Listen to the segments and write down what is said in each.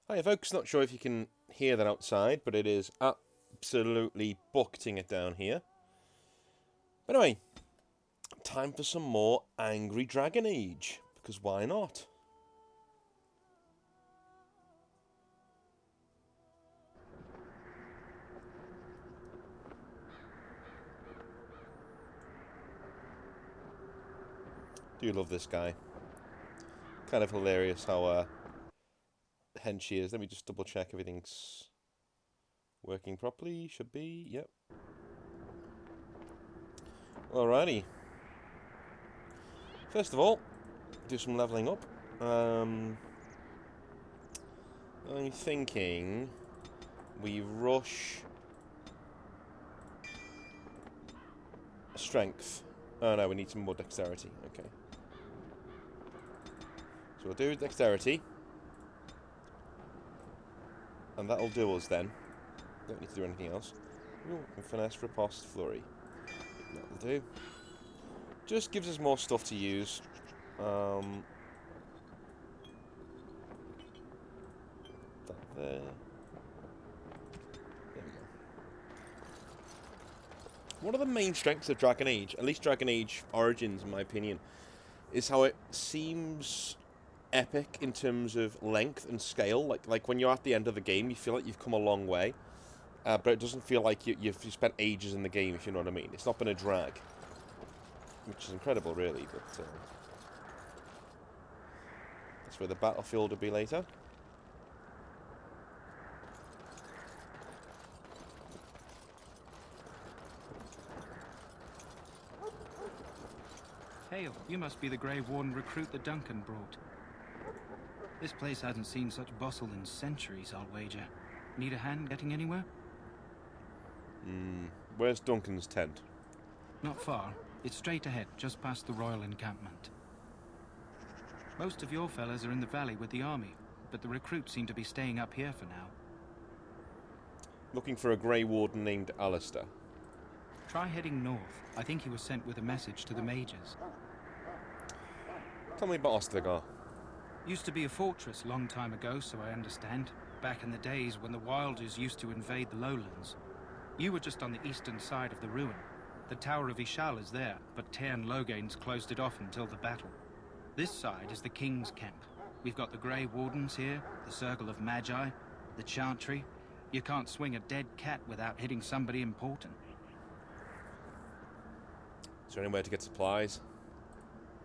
Hi folks, not sure if you can hear that outside, but it is absolutely bucketing it down here. But anyway, time for some more Angry Dragon Age, because why not? Do love this guy. Kind of hilarious how hench he is. Let me just double check everything's working properly. Should be, yep. Alrighty. First of all, do some levelling up. I'm thinking we rush strength. Oh no, we need some more dexterity. Okay. So we'll do dexterity. And that'll do us then. Don't need to do anything else. Ooh, and finesse, riposte, flurry. That'll do. Just gives us more stuff to use. That there. There we go. One of the main strengths of Dragon Age, at least Dragon Age Origins in my opinion, is how it seems epic in terms of length and scale. Like when you're at the end of the game, you feel like you've come a long way. But it doesn't feel like you've spent ages in the game, if you know what I mean. It's not been a drag. Which is incredible, really, but that's where the battlefield will be later. Hail, you must be the Grey Warden recruit that Duncan brought. This place hasn't seen such bustle in centuries, I'll wager. Need a hand getting anywhere? Where's Duncan's tent? Not far. It's straight ahead, just past the royal encampment. Most of your fellas are in the valley with the army, but the recruits seem to be staying up here for now. Looking for a Grey Warden named Alistair. Try heading north. I think he was sent with a message to the mages. Tell me about Ostagar. Used to be a fortress long time ago, so I understand. Back in the days when the Wilders used to invade the lowlands. You were just on the eastern side of the ruin. The Tower of Ishal is there, but Tairn Logain's closed it off until the battle. This side is the King's camp. We've got the Grey Wardens here, the Circle of Magi, the Chantry. You can't swing a dead cat without hitting somebody important. Is there anywhere to get supplies?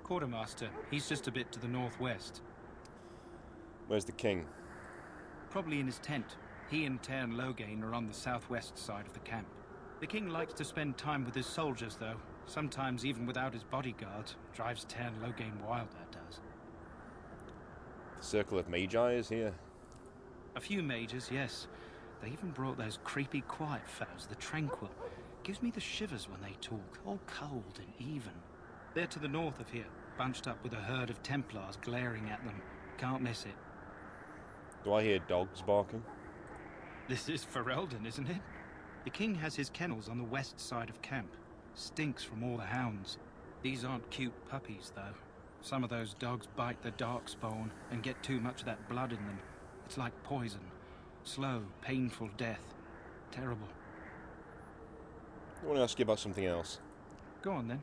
Quartermaster, he's just a bit to the northwest. Where's the king? Probably in his tent. He and Tairn Logain are on the southwest side of the camp. The king likes to spend time with his soldiers, though. Sometimes even without his bodyguard. Drives Tairn Logain wild, that does. The Circle of Magi is here. A few mages, yes. They even brought those creepy quiet fellows, the Tranquil. Gives me the shivers when they talk, all cold and even. They're to the north of here, bunched up with a herd of Templars glaring at them. Can't miss it. Do I hear dogs barking? This is Ferelden, isn't it? The king has his kennels on the west side of camp. Stinks from all the hounds. These aren't cute puppies, though. Some of those dogs bite the darkspawn and get too much of that blood in them. It's like poison. Slow, painful death. Terrible. I want to ask you about something else. Go on, then.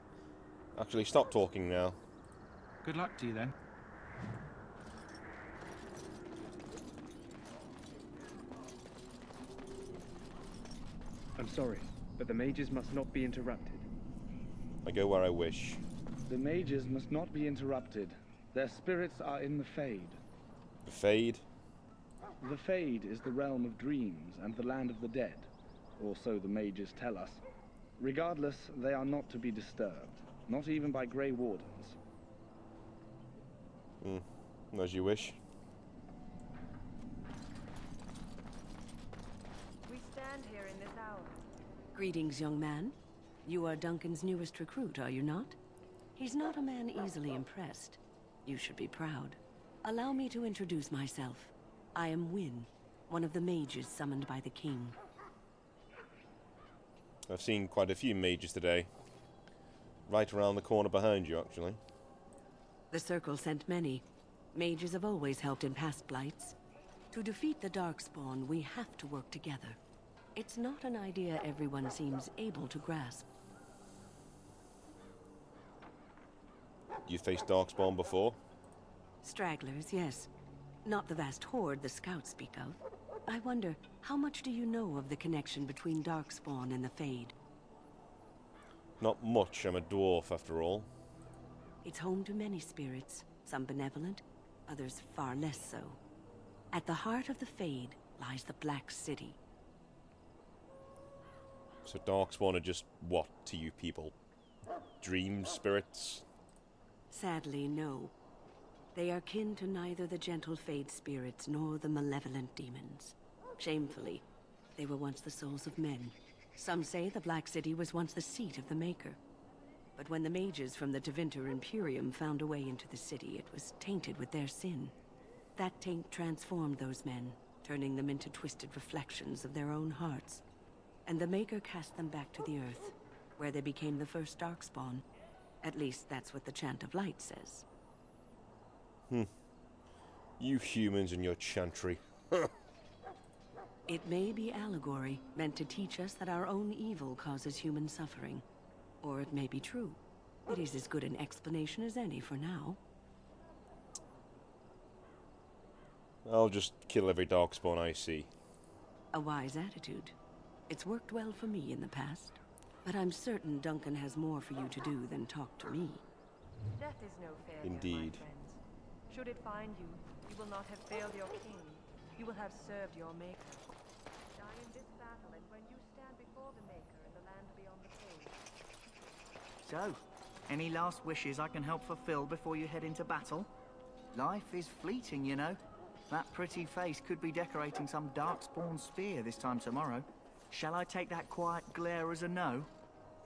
Actually, stop talking now. Good luck to you, then. I'm sorry, but the mages must not be interrupted. I go where I wish. The mages must not be interrupted. Their spirits are in the Fade. The Fade? The Fade is the realm of dreams and the land of the dead, or so the mages tell us. Regardless, they are not to be disturbed, not even by Grey Wardens. As you wish. We stand here in this hour. Greetings, young man. You are Duncan's newest recruit, are you not? He's not a man easily impressed. You should be proud. Allow me to introduce myself. I am Wynne, one of the mages summoned by the king. I've seen quite a few mages today. Right around the corner behind you, actually. The Circle sent many. Mages have always helped in past blights. To defeat the Darkspawn, we have to work together. It's not an idea everyone seems able to grasp. You faced Darkspawn before? Stragglers, yes. Not the vast horde the scouts speak of. I wonder, how much do you know of the connection between Darkspawn and the Fade? Not much. I'm a dwarf, after all. It's home to many spirits, some benevolent, others far less so. At the heart of the Fade lies the Black City. So Darkspawn are just what to you people? Dream spirits? Sadly, no. They are kin to neither the gentle Fade spirits nor the malevolent demons. Shamefully, they were once the souls of men. Some say the Black City was once the seat of the Maker. But when the mages from the Tevinter Imperium found a way into the city, it was tainted with their sin. That taint transformed those men, turning them into twisted reflections of their own hearts. And the Maker cast them back to the Earth, where they became the first Darkspawn. At least that's what the Chant of Light says. You humans and your chantry. It may be allegory, meant to teach us that our own evil causes human suffering. Or it may be true. It is as good an explanation as any for now. I'll just kill every Darkspawn I see. A wise attitude. It's worked well for me in the past. But I'm certain Duncan has more for you to do than talk to me. Death is no failure, Indeed. my friends. Should it find you, you will not have failed your king. You will have served your maker. Die in this battle, and when you stand before the maker in the land beyond the Fade. So, any last wishes I can help fulfill before you head into battle? Life is fleeting, you know. That pretty face could be decorating some Darkspawn spear this time tomorrow. Shall I take that quiet glare as a no?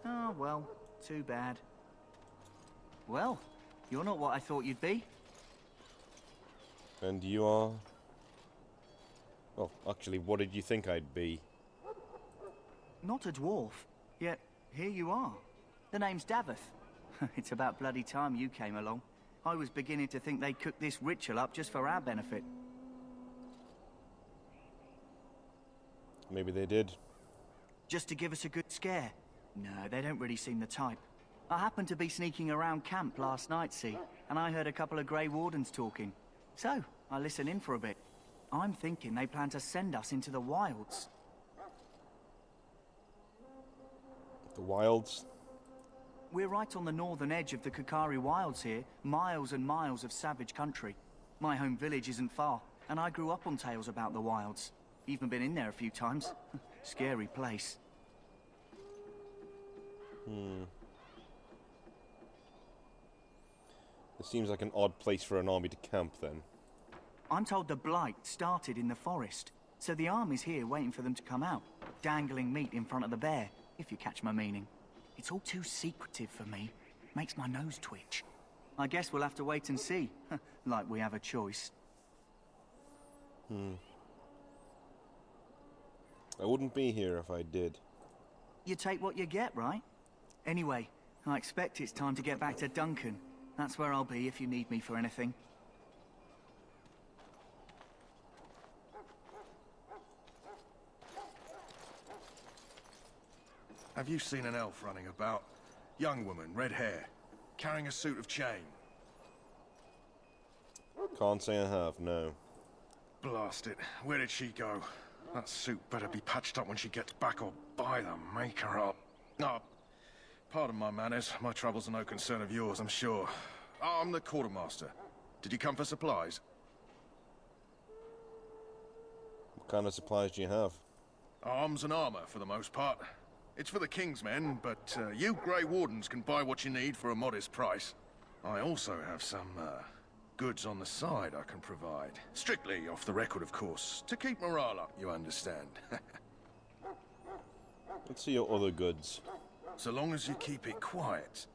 Oh, well, too bad. Well, you're not what I thought you'd be. And you are... Well, actually, what did you think I'd be? Not a dwarf, yet here you are. The name's Daveth. It's about bloody time you came along. I was beginning to think they cooked this ritual up just for our benefit. Maybe they did. Just to give us a good scare? No, they don't really seem the type. I happened to be sneaking around camp last night, see, and I heard a couple of Grey Wardens talking. So, I listened in for a bit. I'm thinking they plan to send us into the wilds. The wilds? We're right on the northern edge of the Kakari Wilds here, miles and miles of savage country. My home village isn't far, and I grew up on tales about the wilds. Even been in there a few times. Scary place. It seems like an odd place for an army to camp, then. I'm told the Blight started in the forest, so the army's here waiting for them to come out, dangling meat in front of the bear, if you catch my meaning. It's all too secretive for me. Makes my nose twitch. I guess we'll have to wait and see, like we have a choice. I wouldn't be here if I did. You take what you get, right? Anyway, I expect it's time to get back to Duncan. That's where I'll be if you need me for anything. Have you seen an elf running about? Young woman, red hair, carrying a suit of chain. Can't say I have, no. Blast it. Where did she go? That suit better be patched up when she gets back, or by the maker up. No, pardon my manners. My troubles are no concern of yours, I'm sure. I'm the quartermaster. Did you come for supplies? What kind of supplies do you have? Arms and armor, for the most part. It's for the King's men, but you Grey Wardens can buy what you need for a modest price. I also have some goods on the side I can provide. Strictly off the record, of course. To keep morale up, you understand. Let's see your other goods. So long as you keep it quiet.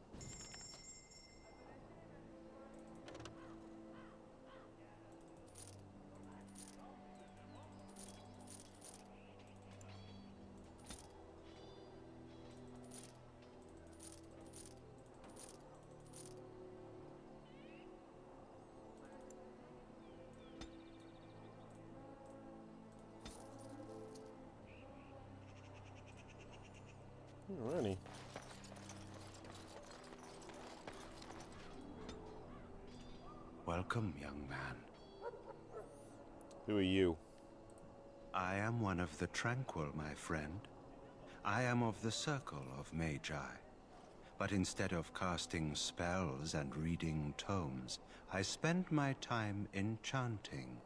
Really? Welcome, young man. Who are you? I am one of the Tranquil, my friend. I am of the Circle of Magi. But instead of casting spells and reading tomes, I spend my time enchanting.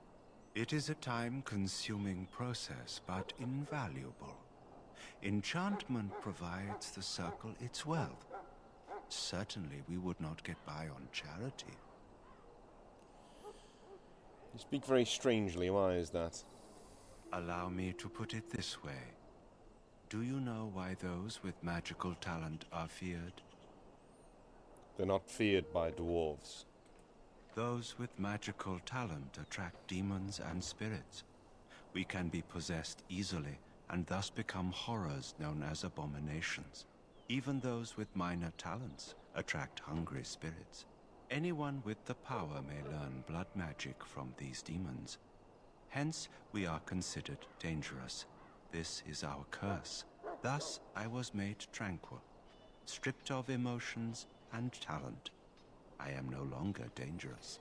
It is a time-consuming process, but invaluable. Enchantment provides the Circle its wealth. Certainly we would not get by on charity. You speak very strangely. Why is that? Allow me to put it this way. Do you know why those with magical talent are feared? They're not feared by dwarves. Those with magical talent attract demons and spirits. We can be possessed easily, and thus become horrors known as abominations. Even those with minor talents attract hungry spirits. Anyone with the power may learn blood magic from these demons. Hence, we are considered dangerous. This is our curse. Thus, I was made tranquil, stripped of emotions and talent. I am no longer dangerous.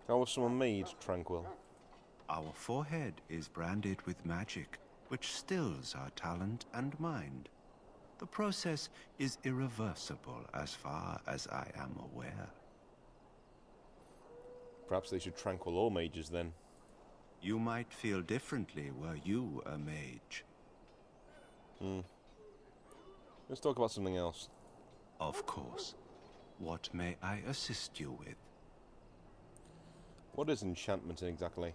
How was someone made tranquil? Our forehead is branded with magic, which stills our talent and mind. The process is irreversible as far as I am aware. Perhaps they should tranquil all mages then. You might feel differently were you a mage. Let's talk about something else. Of course. What may I assist you with? What is enchantment exactly?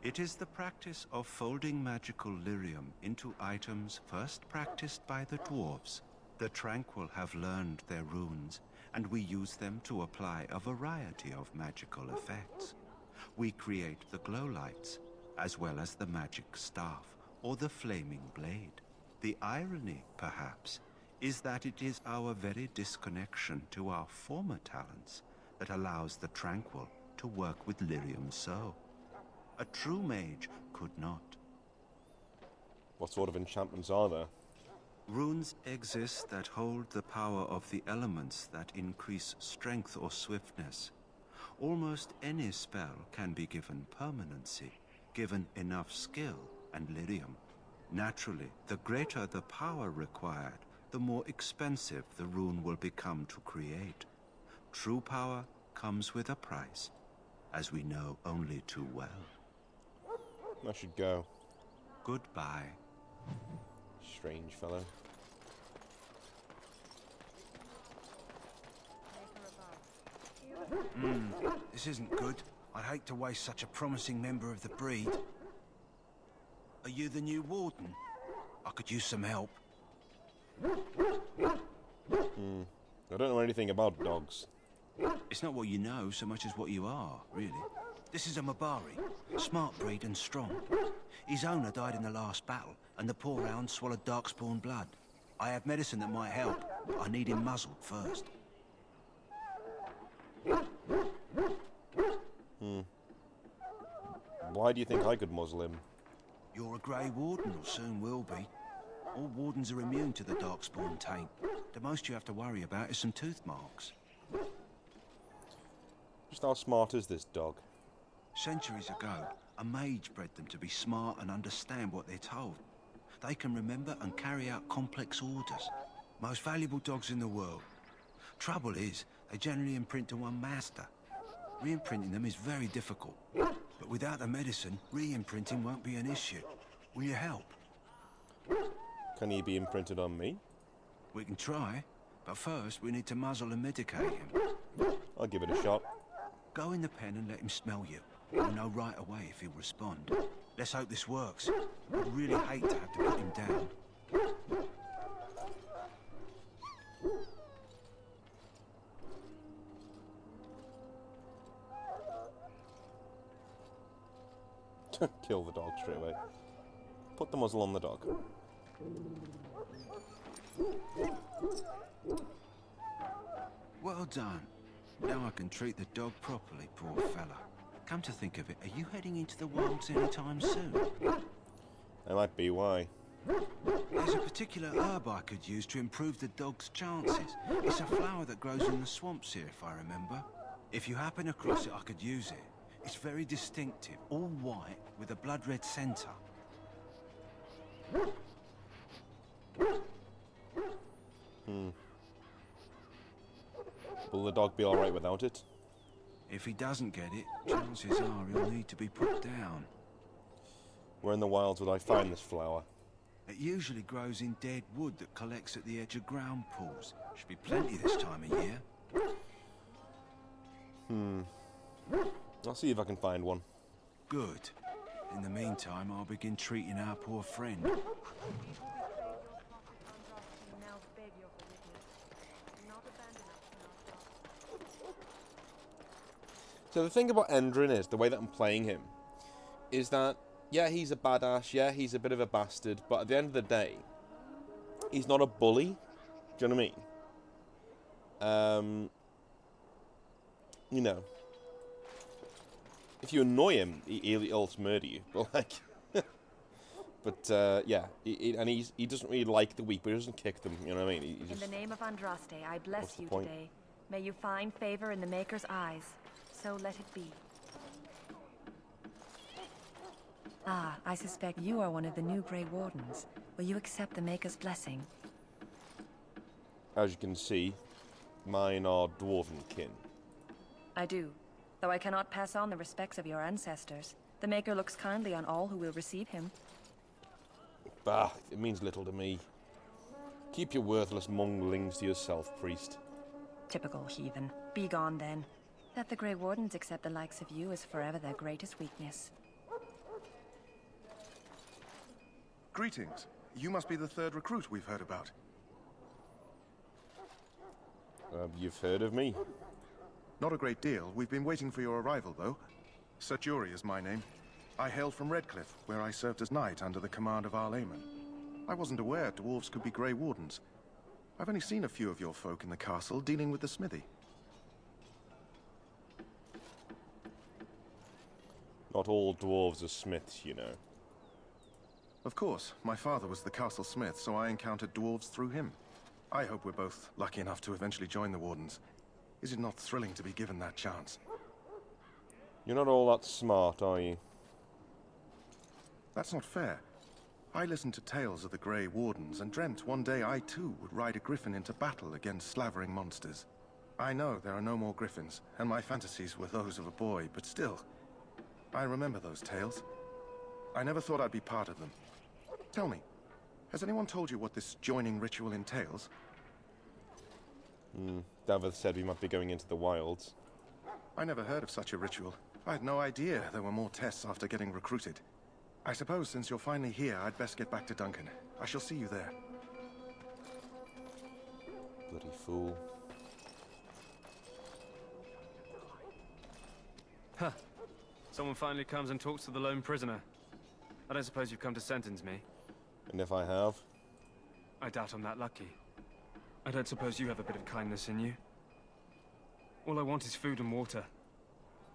It is the practice of folding magical lyrium into items first practiced by the dwarves. The Tranquil have learned their runes, and we use them to apply a variety of magical effects. We create the glow lights, as well as the magic staff, or the flaming blade. The irony, perhaps, is that it is our very disconnection to our former talents that allows the Tranquil to work with lyrium so. A true mage could not. What sort of enchantments are there? Runes exist that hold the power of the elements that increase strength or swiftness. Almost any spell can be given permanency, given enough skill and lyrium. Naturally, the greater the power required, the more expensive the rune will become to create. True power comes with a price, as we know only too well. I should go. Goodbye. Strange fellow. This isn't good. I'd hate to waste such a promising member of the breed. Are you the new warden? I could use some help. I don't know anything about dogs. It's not what you know so much as what you are, really. This is a Mabari, smart breed and strong. His owner died in the last battle, and the poor hound swallowed darkspawn blood. I have medicine that might help, but I need him muzzled first. Why do you think I could muzzle him? You're a Grey Warden, or soon will be. All wardens are immune to the darkspawn taint. The most you have to worry about is some tooth marks. Just how smart is this dog? Centuries ago, a mage bred them to be smart and understand what they're told. They can remember and carry out complex orders. Most valuable dogs in the world. Trouble is, they generally imprint to one master. Re-imprinting them is very difficult. But without the medicine, re-imprinting won't be an issue. Will you help? Can he be imprinted on me? We can try, but first we need to muzzle and medicate him. I'll give it a shot. Go in the pen and let him smell you. We'll know right away if he'll respond. Let's hope this works. I'd really hate to have to put him down. Kill the dog straight away. Put the muzzle on the dog. Well done. Now I can treat the dog properly, poor fella. Come to think of it, are you heading into the wilds anytime soon? That might be why. There's a particular herb I could use to improve the dog's chances. It's a flower that grows in the swamps here, if I remember. If you happen across it, I could use it. It's very distinctive, all white with a blood-red centre. Will the dog be alright without it? If he doesn't get it, chances are he'll need to be put down. Where in the wilds would I find this flower? It usually grows in dead wood that collects at the edge of ground pools. Should be plenty this time of year. I'll see if I can find one. Good. In the meantime, I'll begin treating our poor friend. Now beg your forgiveness. Do not abandon us in our trouble. So the thing about Endrin is, the way that I'm playing him, is that, yeah, he's a badass, yeah, he's a bit of a bastard, but at the end of the day, he's not a bully. Do you know what I mean? You know, if you annoy him, he'll murder you. But like, yeah, and he doesn't really like the weak, but he doesn't kick them. You know what I mean? In the name of Andraste, I bless What's the you point? today. May you find favor in the Maker's eyes. So let it be. Ah, I suspect you are one of the new Grey Wardens. Will you accept the Maker's blessing? As you can see, mine are dwarven kin. I do. Though I cannot pass on the respects of your ancestors. The Maker looks kindly on all who will receive him. Bah, it means little to me. Keep your worthless mongrelings to yourself, priest. Typical heathen. Be gone then. That the Grey Wardens accept the likes of you is forever their greatest weakness. Greetings. You must be the third recruit we've heard about. You've heard of me? Not a great deal. We've been waiting for your arrival, though. Sir Jury is my name. I hail from Redcliffe, where I served as knight under the command of Arl Aemon. I wasn't aware dwarves could be Grey Wardens. I've only seen a few of your folk in the castle dealing with the smithy. Not all dwarves are smiths, you know. Of course, my father was the castle smith, so I encountered dwarves through him. I hope we're both lucky enough to eventually join the Wardens. Is it not thrilling to be given that chance? You're not all that smart, are you? That's not fair. I listened to tales of the Grey Wardens and dreamt one day I too would ride a griffin into battle against slavering monsters. I know there are no more griffins, and my fantasies were those of a boy, but still, I remember those tales. I never thought I'd be part of them. Tell me, has anyone told you what this joining ritual entails? Davith said we might be going into the wilds. I never heard of such a ritual. I had no idea there were more tests after getting recruited. I suppose since you're finally here, I'd best get back to Duncan. I shall see you there. Bloody fool. Huh. Someone finally comes and talks to the lone prisoner. I don't suppose you've come to sentence me. And if I have? I doubt I'm that lucky. I don't suppose you have a bit of kindness in you. All I want is food and water.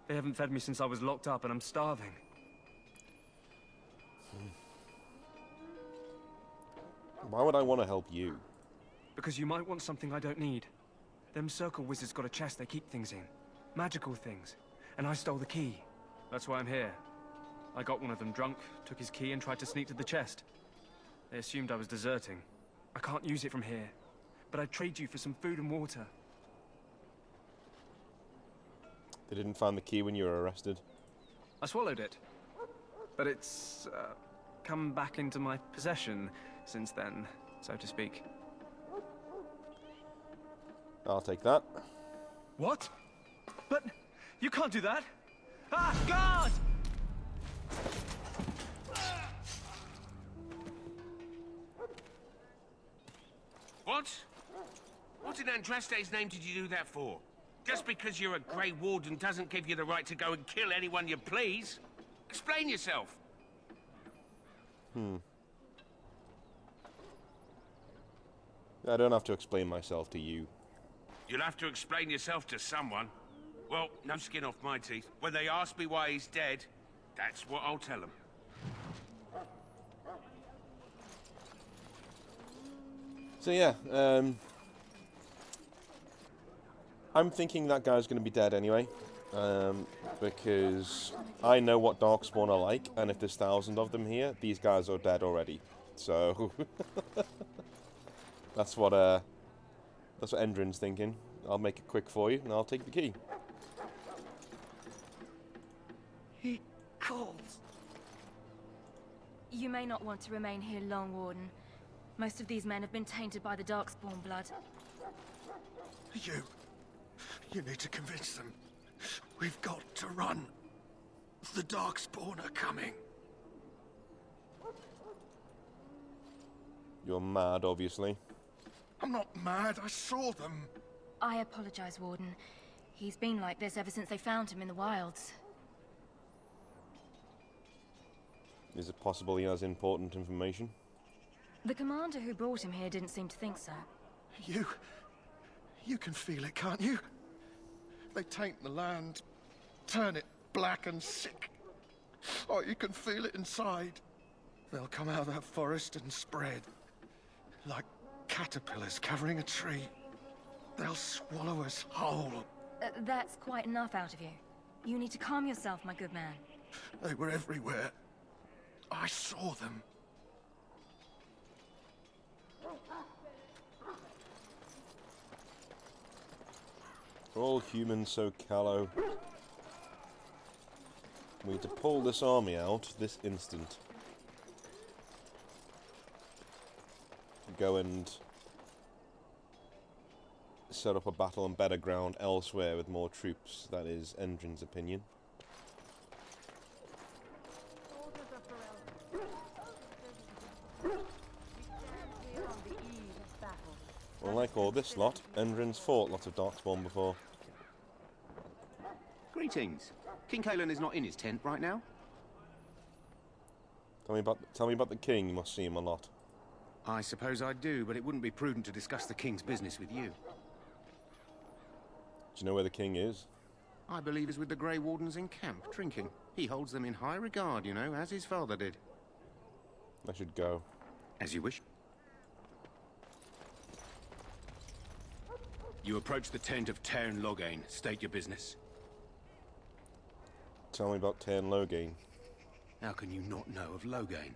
They haven't fed me since I was locked up and I'm starving. Why would I want to help you? Because you might want something I don't need. Them circle wizards got a chest they keep things in. Magical things. And I stole the key. That's why I'm here. I got one of them drunk, took his key and tried to sneak to the chest. They assumed I was deserting. I can't use it from here. But I'd trade you for some food and water. They didn't find the key when you were arrested. I swallowed it. But it's come back into my possession since then, so to speak. I'll take that. What? But you can't do that! Ah, God! What? What in Andraste's name did you do that for? Just because you're a Grey Warden doesn't give you the right to go and kill anyone you please. Explain yourself. I don't have to explain myself to you. You'll have to explain yourself to someone. Well, no skin off my teeth. When they ask me why he's dead, that's what I'll tell them. So yeah, I'm thinking that guy's going to be dead anyway, because I know what Darkspawn are like, and if there's 1,000 of them here, these guys are dead already. So that's what Endrin's thinking. I'll make it quick for you, and I'll take the key. He calls. You may not want to remain here long, Warden. Most of these men have been tainted by the Darkspawn blood. You need to convince them. We've got to run. The Darkspawn are coming. You're mad, obviously. I'm not mad, I saw them. I apologize, Warden. He's been like this ever since they found him in the wilds. Is it possible he has important information? The commander who brought him here didn't seem to think so. You can feel it, can't you? They taint the land, turn it black and sick. Oh, you can feel it inside. They'll come out of that forest and spread. Like caterpillars covering a tree. They'll swallow us whole. That's quite enough out of you. You need to calm yourself, my good man. They were everywhere. I saw them. Are all humans so callow? We need to pull this army out this instant. Go and set up a battle on better ground elsewhere with more troops. That is Endrin's opinion. Unlike all this lot, Endrin's fought lots of Darkspawn before. Greetings. King Kaelan is not in his tent right now. Tell me about the king. You must see him a lot. I suppose I do, but it wouldn't be prudent to discuss the king's business with you. Do you know where the king is? I believe he's with the Grey Wardens in camp, drinking. He holds them in high regard, you know, as his father did. I should go. As you wish. You approach the tent of Tairn Loghain. State your business. Tell me about Tairn Loghain. How can you not know of Loghain?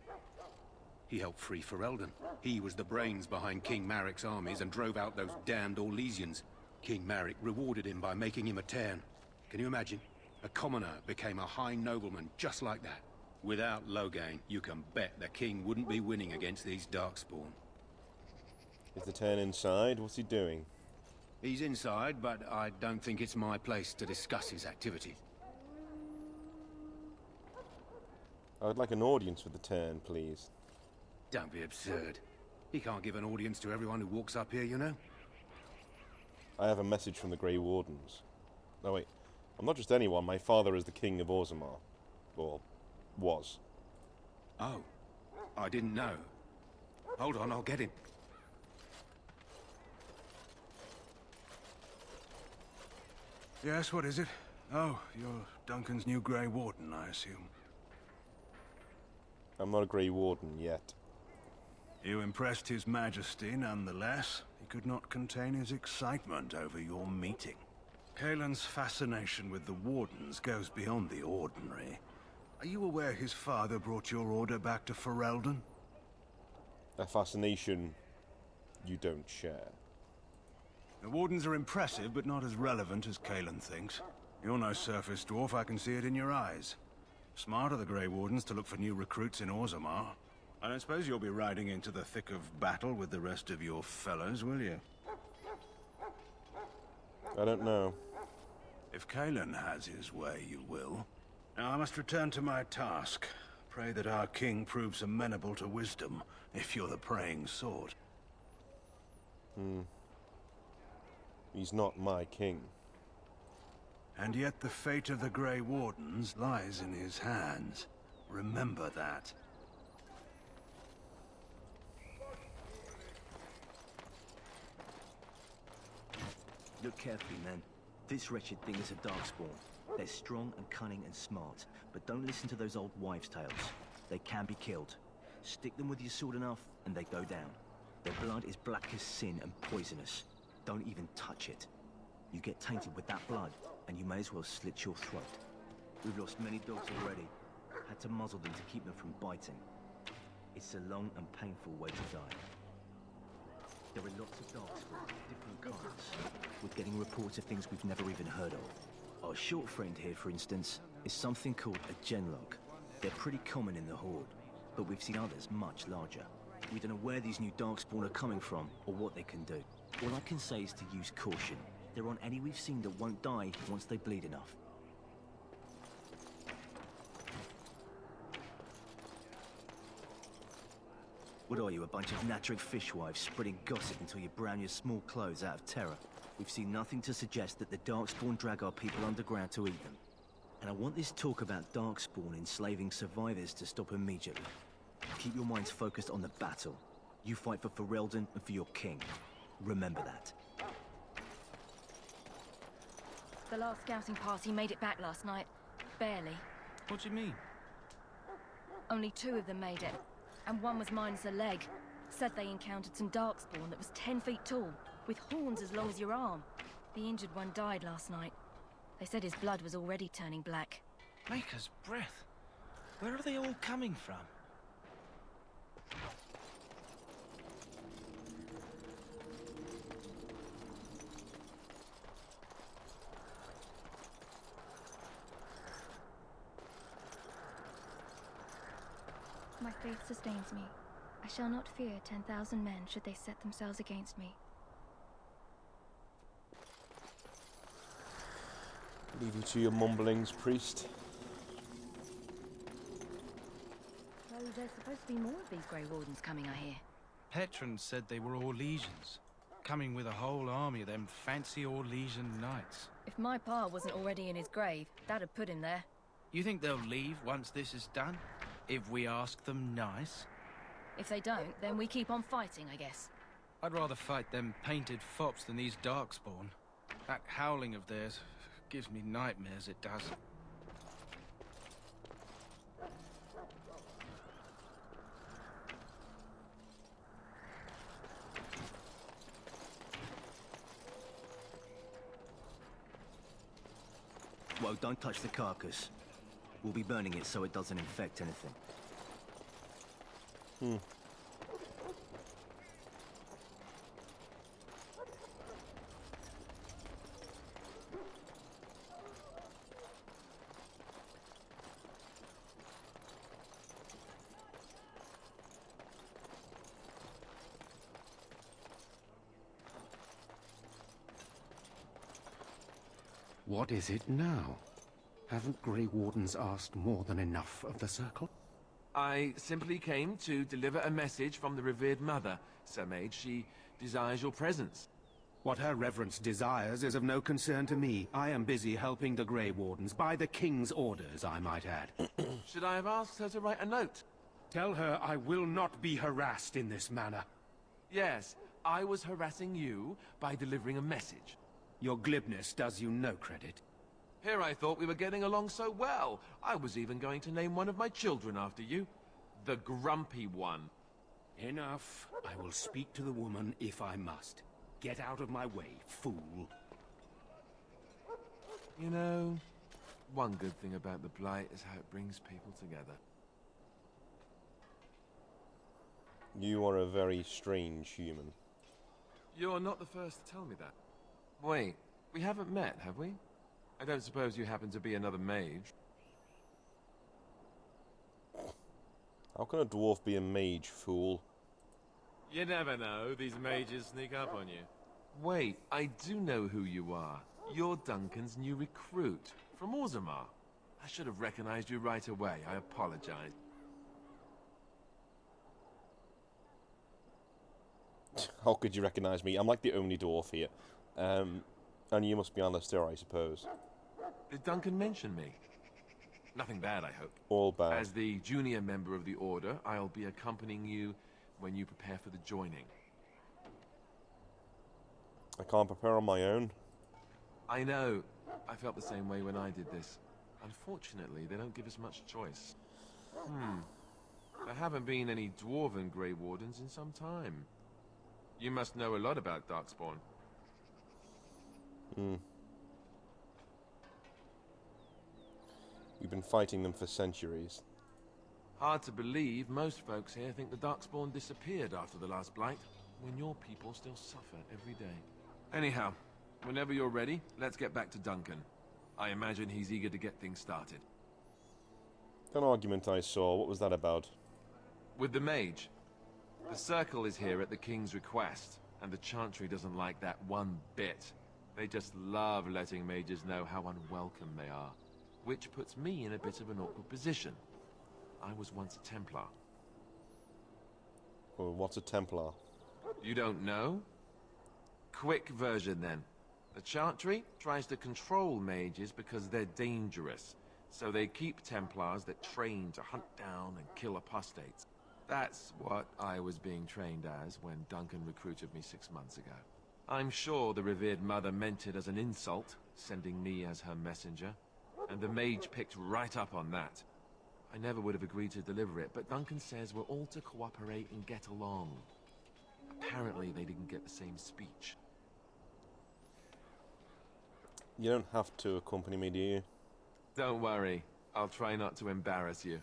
He helped free Ferelden. He was the brains behind King Maric's armies and drove out those damned Orlesians. King Maric rewarded him by making him a Tairn. Can you imagine? A commoner became a high nobleman just like that. Without Loghain, you can bet the king wouldn't be winning against these Darkspawn. Is the Tairn inside? What's he doing? He's inside, but I don't think it's my place to discuss his activities. I would like an audience with the Tairn, please. Don't be absurd. He can't give an audience to everyone who walks up here, you know? I have a message from the Grey Wardens. No, wait. I'm not just anyone. My father is the king of Orzammar. Or was. Oh. I didn't know. Hold on, I'll get him. Yes, what is it? Oh, you're Duncan's new Grey Warden, I assume. I'm not a Grey Warden yet. You impressed His Majesty, nonetheless. He could not contain his excitement over your meeting. Kaelan's fascination with the Wardens goes beyond the ordinary. Are you aware his father brought your order back to Ferelden? A fascination you don't share. The Wardens are impressive, but not as relevant as Kaelan thinks. You're no surface dwarf, I can see it in your eyes. Smart of the Grey Wardens to look for new recruits in Orzammar. I don't suppose you'll be riding into the thick of battle with the rest of your fellows, will you? I don't know. If Kaelan has his way, you will. Now I must return to my task. Pray that our king proves amenable to wisdom, if you're the praying sort. He's not my king. And yet the fate of the Grey Wardens lies in his hands. Remember that. Look carefully, men. This wretched thing is a Darkspawn. They're strong and cunning and smart, but don't listen to those old wives' tales. They can be killed. Stick them with your sword enough, and they go down. Their blood is black as sin and poisonous. Don't even touch it. You get tainted with that blood, and you may as well slit your throat. We've lost many dogs already. Had to muzzle them to keep them from biting. It's a long and painful way to die. There are lots of darkspawn, different kinds. We're getting reports of things we've never even heard of. Our short friend here, for instance, is something called a genlock. They're pretty common in the Horde, but we've seen others much larger. We don't know where these new darkspawn are coming from, or what they can do. All I can say is to use caution. There aren't any we've seen that won't die once they bleed enough. What are you, a bunch of Natric fishwives spreading gossip until you brown your small clothes out of terror? We've seen nothing to suggest that the Darkspawn drag our people underground to eat them. And I want this talk about Darkspawn enslaving survivors to stop immediately. Keep your minds focused on the battle. You fight for Ferelden and for your king. Remember that. The last scouting party made it back last night. Barely. What do you mean? Only 2 of them made it. And one was minus a leg. Said they encountered some darkspawn that was 10 feet tall, with horns as long as your arm. The injured one died last night. They said his blood was already turning black. Maker's breath. Where are they all coming from? My faith sustains me. I shall not fear 10,000 men should they set themselves against me. Leave you to your mumblings, priest. So there's supposed to be more of these Grey Wardens coming, I hear. Petron said they were Orlesians, coming with a whole army of them fancy Orlesian knights. If my pa wasn't already in his grave, that'd put him there. You think they'll leave once this is done? If we ask them nice? If they don't, then we keep on fighting, I guess. I'd rather fight them painted fops than these darkspawn. That howling of theirs gives me nightmares, it does. Well, don't touch the carcass. We'll be burning it so it doesn't infect anything. What is it now? Haven't Grey Wardens asked more than enough of the Circle? I simply came to deliver a message from the revered mother, Sir Mage. She desires your presence. What her reverence desires is of no concern to me. I am busy helping the Grey Wardens, by the King's orders, I might add. Should I have asked her to write a note? Tell her I will not be harassed in this manner. Yes, I was harassing you by delivering a message. Your glibness does you no credit. Here I thought we were getting along so well. I was even going to name one of my children after you. The Grumpy One. Enough. I will speak to the woman if I must. Get out of my way, fool. You know, one good thing about the Blight is how it brings people together. You are a very strange human. You're not the first to tell me that. Wait, we haven't met, have we? I don't suppose you happen to be another mage? How can a dwarf be a mage, fool? You never know, these mages sneak up on you. Wait, I do know who you are. You're Duncan's new recruit, from Orzammar. I should have recognized you right away, I apologize. How could you recognize me? I'm like the only dwarf here. And you must be Alistair, I suppose. Did Duncan mention me? Nothing bad, I hope. All bad. As the junior member of the Order, I'll be accompanying you when you prepare for the joining. I can't prepare on my own. I know. I felt the same way when I did this. Unfortunately, they don't give us much choice. There haven't been any Dwarven Grey Wardens in some time. You must know a lot about Darkspawn. We've been fighting them for centuries. Hard to believe most folks here think the Darkspawn disappeared after the last Blight, when your people still suffer every day. Anyhow, whenever you're ready, let's get back to Duncan. I imagine he's eager to get things started. That argument I saw, what was that about? With the mage. The Circle is here at the King's request, and the Chantry doesn't like that one bit. They just love letting mages know how unwelcome they are, which puts me in a bit of an awkward position. I was once a Templar. Well, what's a Templar? You don't know? Quick version then. The Chantry tries to control mages because they're dangerous, so they keep Templars that train to hunt down and kill apostates. That's what I was being trained as when Duncan recruited me 6 months ago. I'm sure the revered mother meant it as an insult, sending me as her messenger, and the mage picked right up on that. I never would have agreed to deliver it, but Duncan says we're all to cooperate and get along. Apparently they didn't get the same speech. You don't have to accompany me, do you? Don't worry. I'll try not to embarrass you.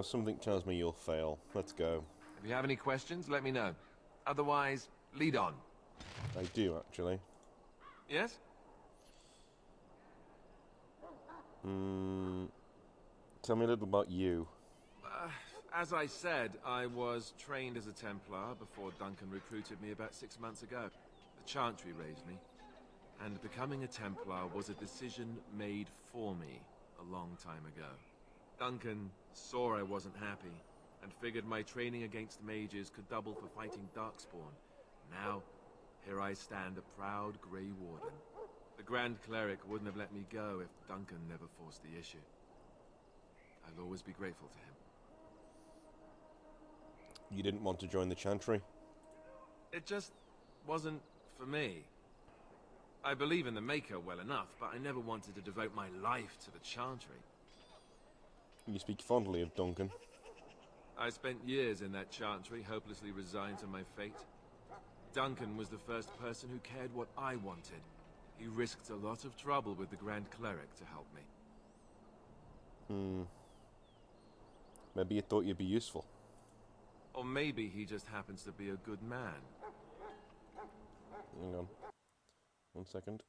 Something tells me you'll fail. Let's go. If you have any questions, let me know. Otherwise, lead on. I do, actually. Yes? Tell me a little about you. As I said, I was trained as a Templar before Duncan recruited me about 6 months ago. The Chantry raised me. And becoming a Templar was a decision made for me a long time ago. Duncan saw I wasn't happy, and figured my training against mages could double for fighting Darkspawn. Now, here I stand, a proud Grey Warden. The Grand Cleric wouldn't have let me go if Duncan never forced the issue. I'll always be grateful to him. You didn't want to join the Chantry? It just wasn't for me. I believe in the Maker well enough, but I never wanted to devote my life to the Chantry. You speak fondly of Duncan. I spent years in that Chantry, hopelessly resigned to my fate. Duncan was the first person who cared what I wanted. He risked a lot of trouble with the Grand Cleric to help me. Maybe you thought you'd be useful. Or maybe he just happens to be a good man. Hang on. 1 second.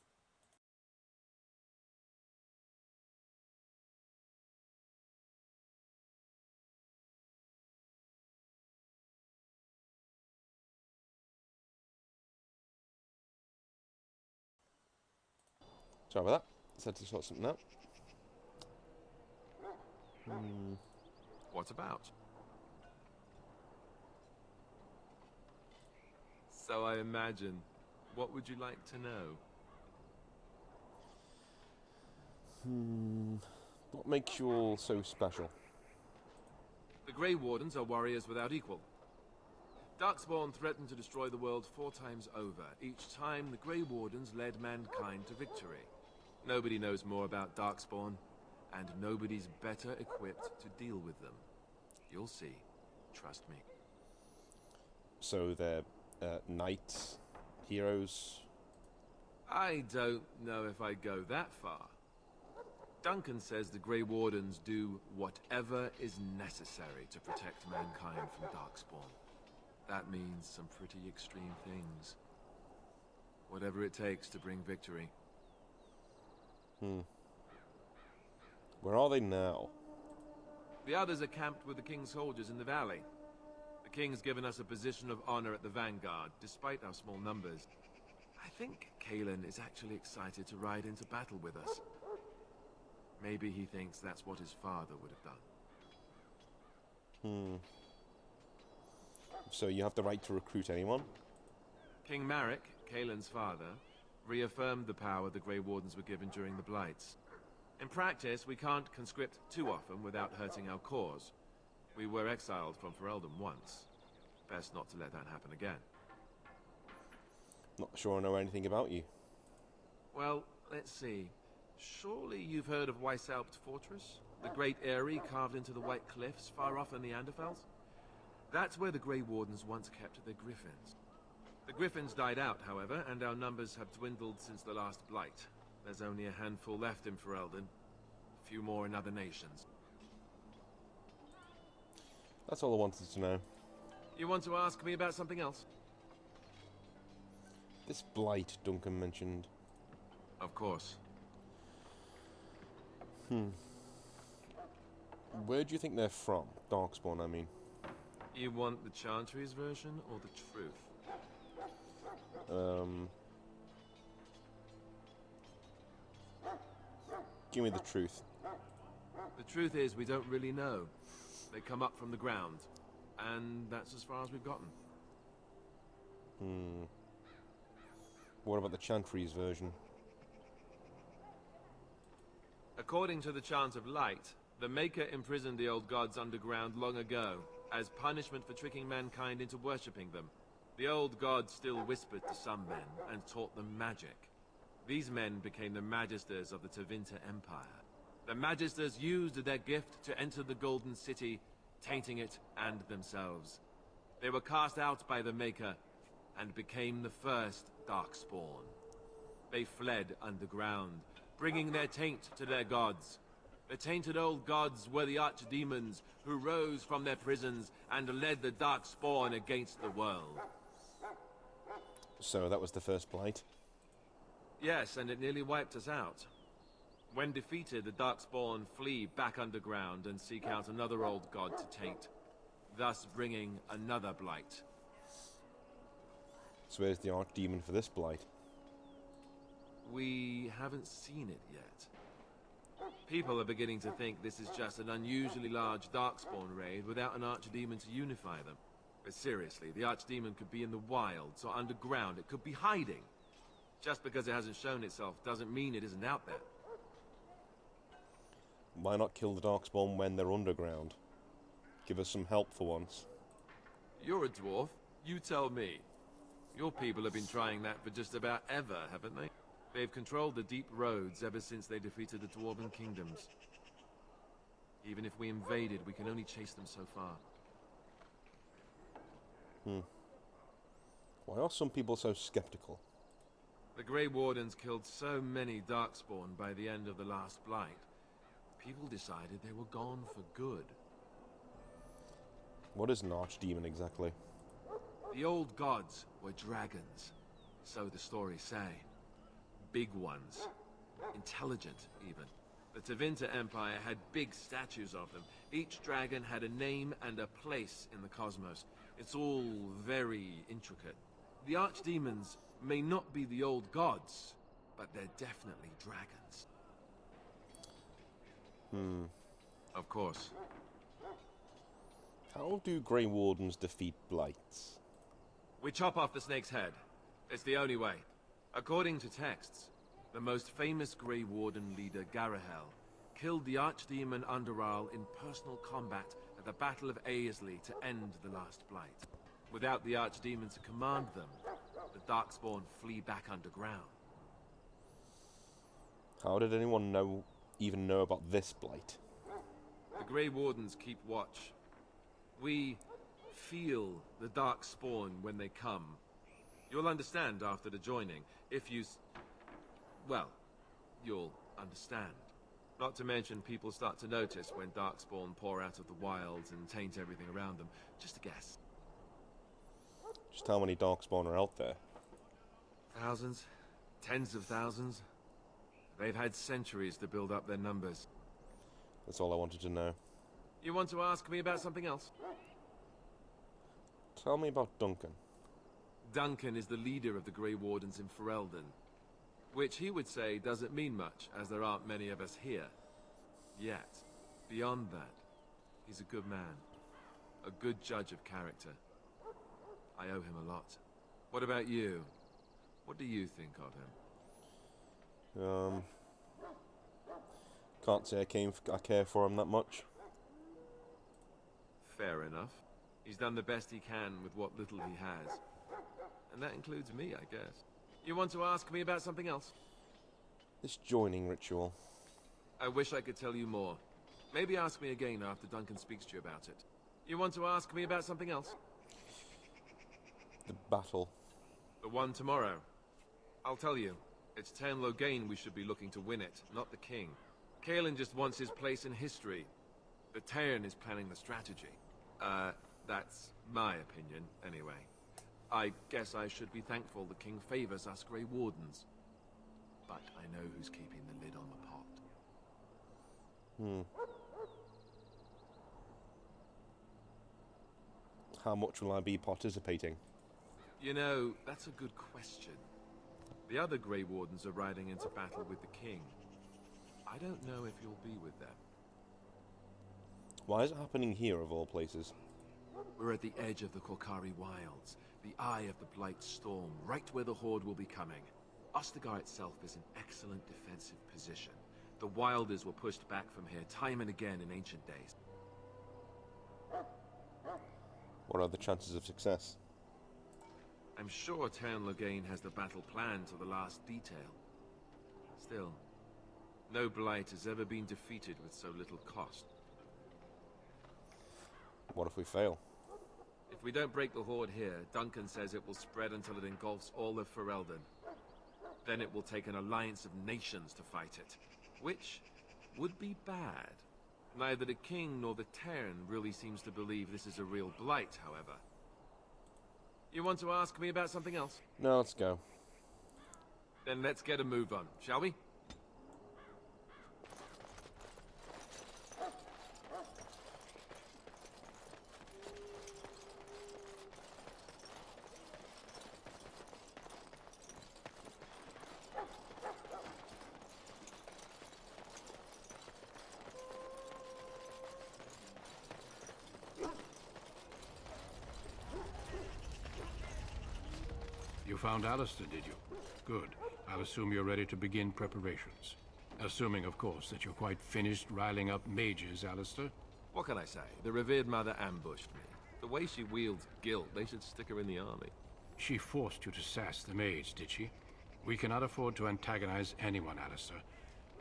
Sorry about that. Just had to sort something out. What about? So I imagine. What would you like to know? What makes you all so special? The Grey Wardens are warriors without equal. Darkspawn threatened to destroy the world 4 times over. Each time, the Grey Wardens led mankind to victory. Nobody knows more about Darkspawn, and nobody's better equipped to deal with them. You'll see. Trust me. So they're knights, heroes? I don't know if I'd go that far. Duncan says the Grey Wardens do whatever is necessary to protect mankind from Darkspawn. That means some pretty extreme things. Whatever it takes to bring victory. Where are they now? The others are camped with the King's soldiers in the valley. The King's given us a position of honor at the vanguard, despite our small numbers. I think Kalen is actually excited to ride into battle with us. Maybe he thinks that's what his father would have done. So you have the right to recruit anyone? King Marek, Kalen's father, reaffirmed the power the Grey Wardens were given during the Blights. In practice, we can't conscript too often without hurting our cause. We were exiled from Ferelden once. Best not to let that happen again. Not sure I know anything about you. Well, let's see. Surely you've heard of Weishaupt Fortress? The great eyrie carved into the White Cliffs, far off in the Anderfels? That's where the Grey Wardens once kept their griffins. The Griffins died out, however, and our numbers have dwindled since the last Blight. There's only a handful left in Ferelden. A few more in other nations. That's all I wanted to know. You want to ask me about something else? This blight Duncan mentioned. Of course. Where do you think they're from? Darkspawn, I mean. You want the Chantry's version or the truth? Give me the truth. The truth is, we don't really know. They come up from the ground, and that's as far as we've gotten. What about the Chantry's version? According to the Chant of Light, the Maker imprisoned the old gods underground long ago, as punishment for tricking mankind into worshipping them. The old gods still whispered to some men and taught them magic. These men became the Magisters of the Tevinter Empire. The Magisters used their gift to enter the Golden City, tainting it and themselves. They were cast out by the Maker and became the first Darkspawn. They fled underground, bringing their taint to their gods. The tainted old gods were the archdemons who rose from their prisons and led the Darkspawn against the world. So that was the first blight? Yes, and it nearly wiped us out. When defeated, the Darkspawn flee back underground and seek out another old god to taint, thus bringing another blight. So where's the archdemon for this blight? We haven't seen it yet. People are beginning to think this is just an unusually large Darkspawn raid without an archdemon to unify them. But seriously, the archdemon could be in the wilds or underground. It could be hiding. Just because it hasn't shown itself doesn't mean it isn't out there. Why not kill the Darkspawn when they're underground? Give us some help for once. You're a dwarf. You tell me. Your people have been trying that for just about ever, haven't they? They've controlled the deep roads ever since they defeated the Dwarven kingdoms. Even if we invaded, we can only chase them so far. Why are some people so skeptical? The Grey Wardens killed so many Darkspawn by the end of the last Blight. People decided they were gone for good. What is an archdemon exactly? The old gods were dragons, so the stories say. Big ones. Intelligent, even. The Tevinter Empire had big statues of them. Each dragon had a name and a place in the cosmos. It's all very intricate. The archdemons may not be the old gods, but they're definitely dragons. Of course. How do Grey Wardens defeat blights? We chop off the snake's head. It's the only way. According to texts, the most famous Grey Warden leader, Garahel, killed the archdemon Underal in personal combat at the Battle of Aesley to end the last Blight. Without the archdemon to command them, the Darkspawn flee back underground. How did anyone even know about this blight? The Grey Wardens keep watch. We feel the Darkspawn when they come. You'll understand after the joining, if you... well, you'll understand. Not to mention people start to notice when Darkspawn pour out of the wilds and taint everything around them. Just a guess. Just how many Darkspawn are out there? Thousands. Tens of thousands. They've had centuries to build up their numbers. That's all I wanted to know. You want to ask me about something else? Tell me about Duncan. Duncan is the leader of the Grey Wardens in Ferelden. Which he would say doesn't mean much, as there aren't many of us here. Yet. Beyond that, he's a good man. A good judge of character. I owe him a lot. What about you? What do you think of him? Can't say I care for him that much. Fair enough. He's done the best he can with what little he has. And that includes me, I guess. You want to ask me about something else? This joining ritual. I wish I could tell you more. Maybe ask me again after Duncan speaks to you about it. You want to ask me about something else? The battle. The one tomorrow. I'll tell you, it's Tern Loghain we should be looking to win it, not the king. Kaelin just wants his place in history. The Tern is planning the strategy. That's my opinion, anyway. I guess I should be thankful the king favors us Grey Wardens. But I know who's keeping the lid on the pot. How much will I be participating? You know, that's a good question. The other Grey Wardens are riding into battle with the king. I don't know if you'll be with them. Why is it happening here, of all places? We're at the edge of the Korkari Wilds, the eye of the Blight Storm, right where the Horde will be coming. Ostagar itself is in excellent defensive position. The Wilders were pushed back from here time and again in ancient days. What are the chances of success? I'm sure Tern Loghain has the battle planned to the last detail. Still, no Blight has ever been defeated with so little cost. What if we fail? If we don't break the Horde here, Duncan says it will spread until it engulfs all of Ferelden. Then it will take an alliance of nations to fight it, which would be bad. Neither the king nor the Tern really seems to believe this is a real blight, however. You want to ask me about something else? No, let's go. Then let's get a move on, shall we? You found Alistair, did you? Good. I'll assume you're ready to begin preparations. Assuming, of course, that you're quite finished riling up mages, Alistair. What can I say? The revered mother ambushed me. The way she wields guilt, they should stick her in the army. She forced you to sass the mage, did she? We cannot afford to antagonize anyone, Alistair.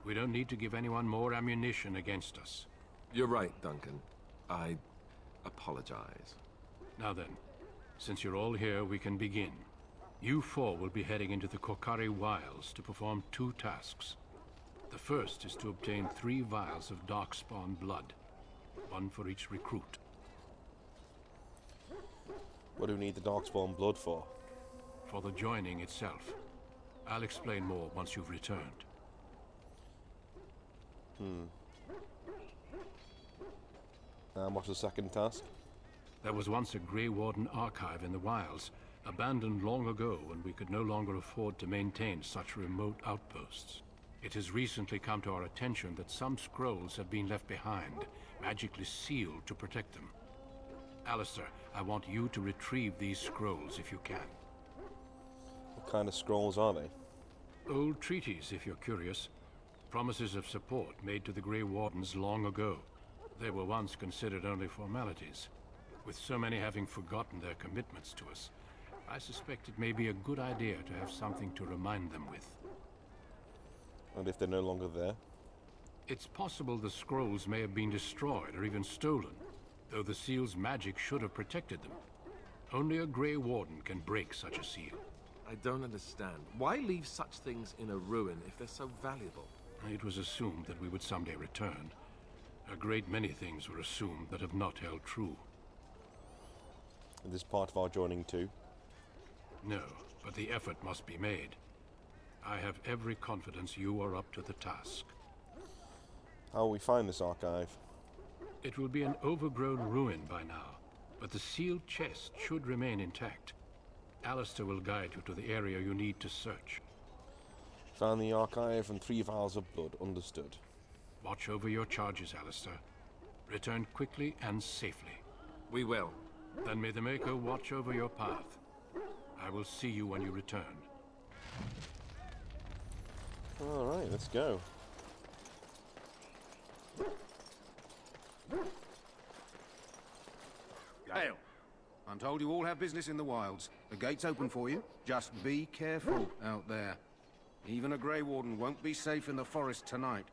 We don't need to give anyone more ammunition against us. You're right, Duncan. I apologize. Now then, since you're all here, we can begin. You four will be heading into the Korkari Wilds to perform 2 tasks. The first is to obtain 3 vials of Darkspawn blood, 1 for each recruit. What do we need the Darkspawn blood for? For the joining itself. I'll explain more once you've returned. What's the second task? There was once a Grey Warden archive in the wilds, abandoned long ago when we could no longer afford to maintain such remote outposts. It has recently come to our attention that some scrolls have been left behind, magically sealed to protect them. Alistair, I want you to retrieve these scrolls if you can. What kind of scrolls are they? Old treaties, if you're curious. Promises of support made to the Grey Wardens long ago. They were once considered only formalities. With so many having forgotten their commitments to us, I suspect it may be a good idea to have something to remind them with. And if they're no longer there? It's possible the scrolls may have been destroyed or even stolen, though the seal's magic should have protected them. Only a Grey Warden can break such a seal. I don't understand. Why leave such things in a ruin if they're so valuable? It was assumed that we would someday return. A great many things were assumed that have not held true. Is this part of our joining too? No, but the effort must be made. I have every confidence you are up to the task. How will we find this archive? It will be an overgrown ruin by now, but the sealed chest should remain intact. Alistair will guide you to the area you need to search. Found the archive and 3 vials of blood. Understood. Watch over your charges, Alistair. Return quickly and safely. We will. Then may the Maker watch over your path. I will see you when you return. Alright, let's go. Hail. I'm told you all have business in the wilds. The gate's open for you. Just be careful out there. Even a Grey Warden won't be safe in the forest tonight.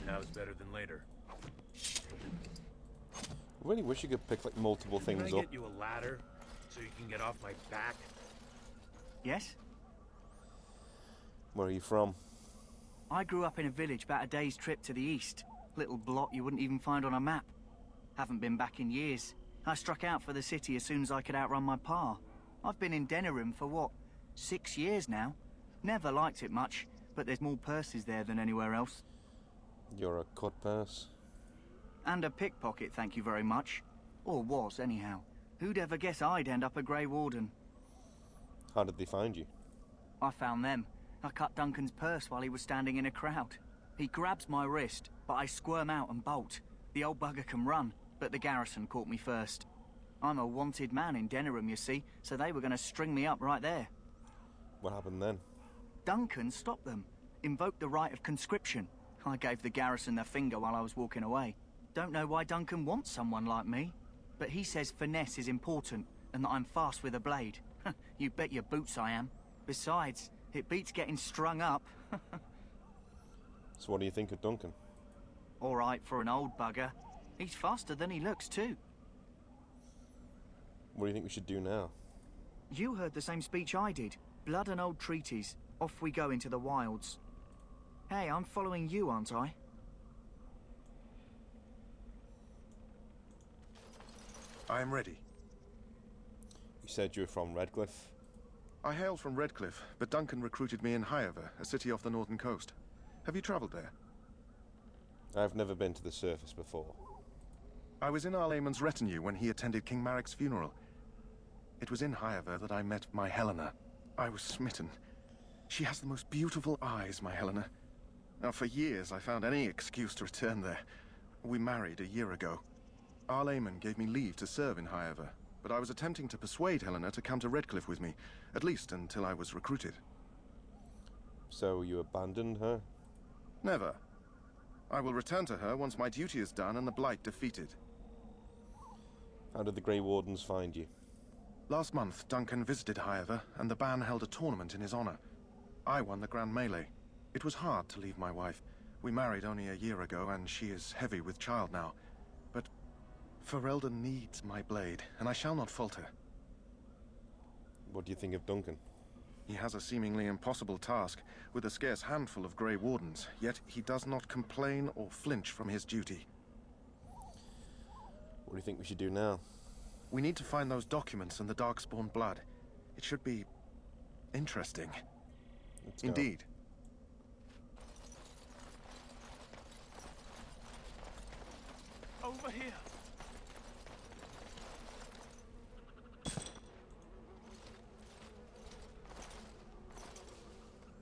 Now's better than later. I really wish you could pick like multiple Can things I up. get you a ladder so you can get off my back? Yes? Where are you from? I grew up in a village about a day's trip to the east. Little blot you wouldn't even find on a map. Haven't been back in years. I struck out for the city as soon as I could outrun my pa. I've been in Denerim for what, 6 years now? Never liked it much, but there's more purses there than anywhere else. You're a cut purse. And a pickpocket, thank you very much. Or was, anyhow. Who'd ever guess I'd end up a Grey Warden? How did they find you? I found them. I cut Duncan's purse while he was standing in a crowd. He grabs my wrist, but I squirm out and bolt. The old bugger can run, but the garrison caught me first. I'm a wanted man in Denerim, you see, so they were going to string me up right there. What happened then? Duncan stopped them, invoked the right of conscription. I gave the garrison the finger while I was walking away. Don't know why Duncan wants someone like me, but he says finesse is important and that I'm fast with a blade. You bet your boots I am. Besides, it beats getting strung up. So what do you think of Duncan? All right for an old bugger. He's faster than he looks too. What do you think we should do now? You heard the same speech I did. Blood and old treaties. Off we go into the wilds. Hey, I'm following you, aren't I? I am ready. You said you were from Redcliffe. I hail from Redcliffe, but Duncan recruited me in Highover, a city off the northern coast. Have you traveled there? I've never been to the surface before. I was in Arlayman's retinue when he attended King Maric's funeral. It was in Highover that I met my Helena. I was smitten. She has the most beautiful eyes, my Helena. Now, for years, I found any excuse to return there. We married a year ago. Arlayman gave me leave to serve in Highover, but I was attempting to persuade Helena to come to Redcliffe with me, at least until I was recruited. So you abandoned her? Never. I will return to her once my duty is done and the Blight defeated. How did the Grey Wardens find you? Last month, Duncan visited Highover, and the band held a tournament in his honor. I won the Grand Melee. It was hard to leave my wife. We married only a year ago, and she is heavy with child now. But Ferelden needs my blade, and I shall not falter. What do you think of Duncan? He has a seemingly impossible task, with a scarce handful of Grey Wardens, yet he does not complain or flinch from his duty. What do you think we should do now? We need to find those documents and the Darkspawn blood. It should be interesting. Let's go. Indeed. Over here.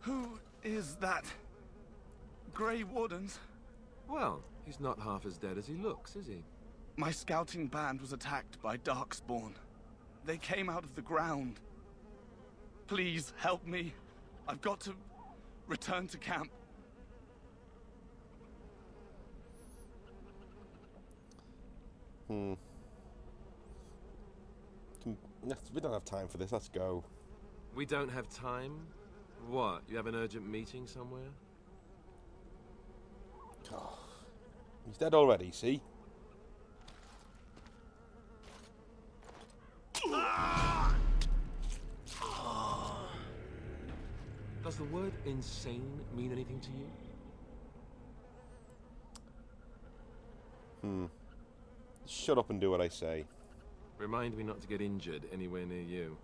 Who is that? Grey Wardens? Well, he's not half as dead as he looks, is he? My scouting band was attacked by Darkspawn. They came out of the ground. Please help me. I've got to return to camp. We don't have time for this. Let's go. We don't have time? What, you have an urgent meeting somewhere? Oh, he's dead already, see? Does the word insane mean anything to you? Shut up and do what I say. Remind me not to get injured anywhere near you.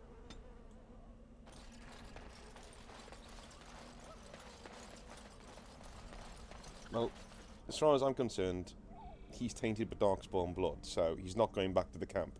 Well, as far as I'm concerned, he's tainted with Darkspawn blood, so he's not going back to the camp.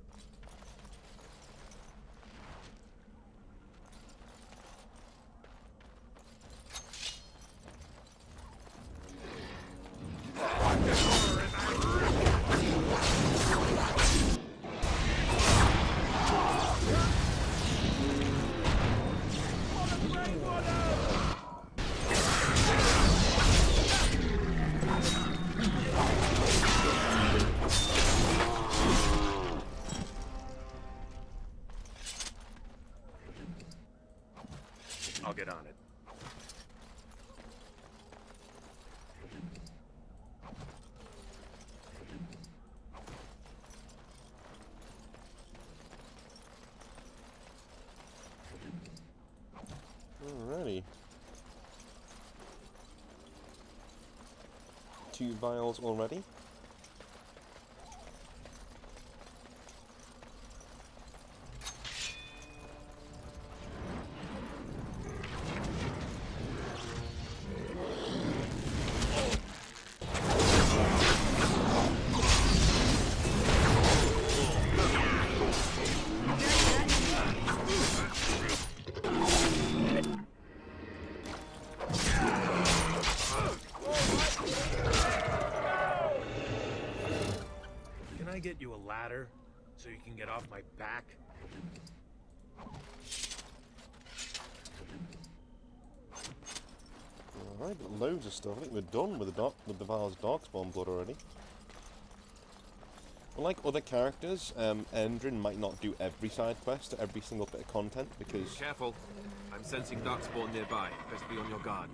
2 vials already. Can I get you a ladder so you can get off my back? Alright, loads of stuff. I think we're done with the vials of Darkspawn blood already. Unlike other characters, Endrin might not do every side quest, every single bit of content, because... Careful. I'm sensing Darkspawn nearby. Best be on your guard.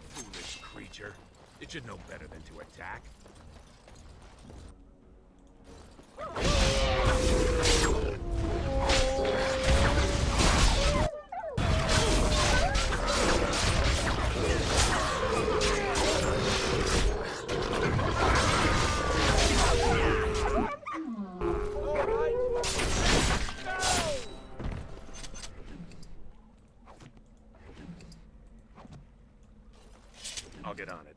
Foolish creature. It should know better than to attack. I'll get on it.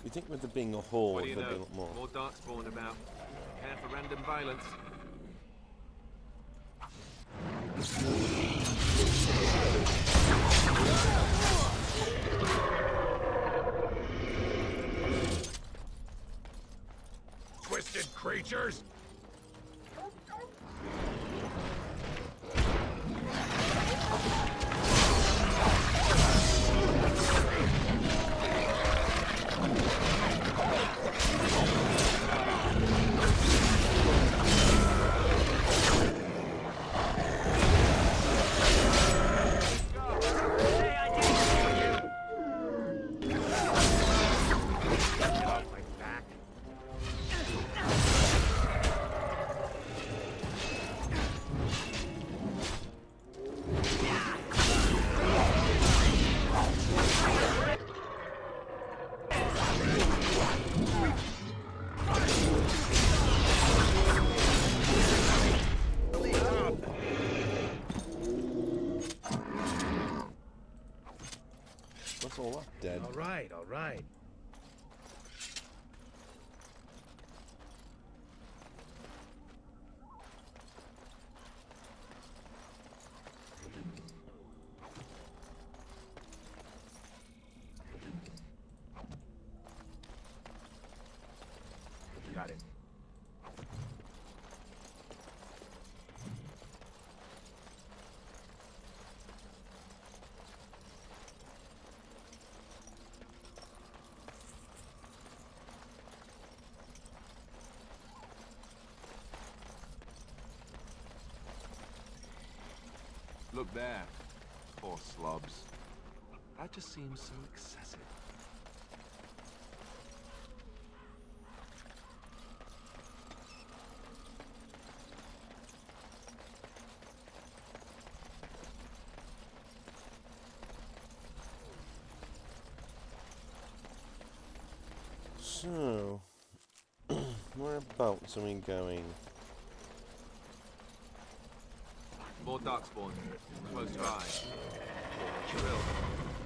You think with there being a horde, What do you there'd be a know? lot more? More Darkspawn about. Prepare for random violence. Twisted creatures! What's all that dead? All right, all right. Got it. Look there. Poor slobs. That just seems so excessive. So, whereabouts are we going? More Darkspawn. Close your eye. Chill.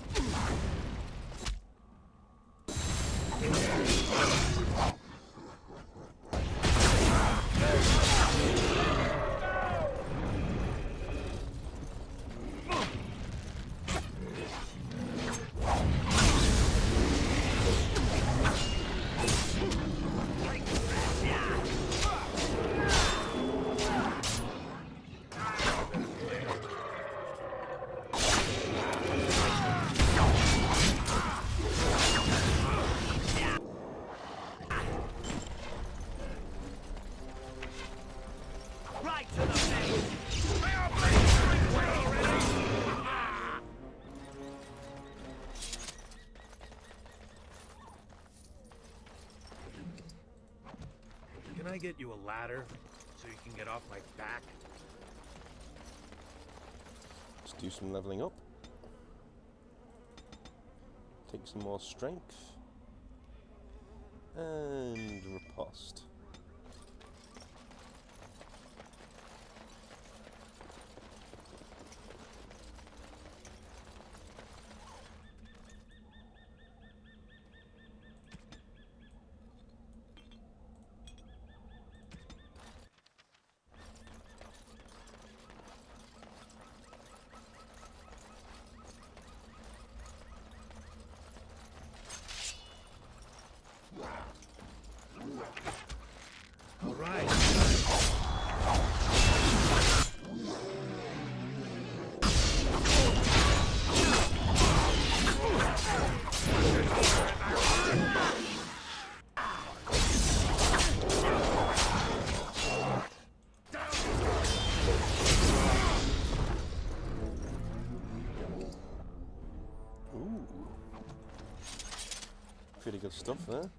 I get you a ladder so you can get off my back? Let's do some leveling up. Take some more strength. And riposte. All right. Ooh. Pretty good stuff there.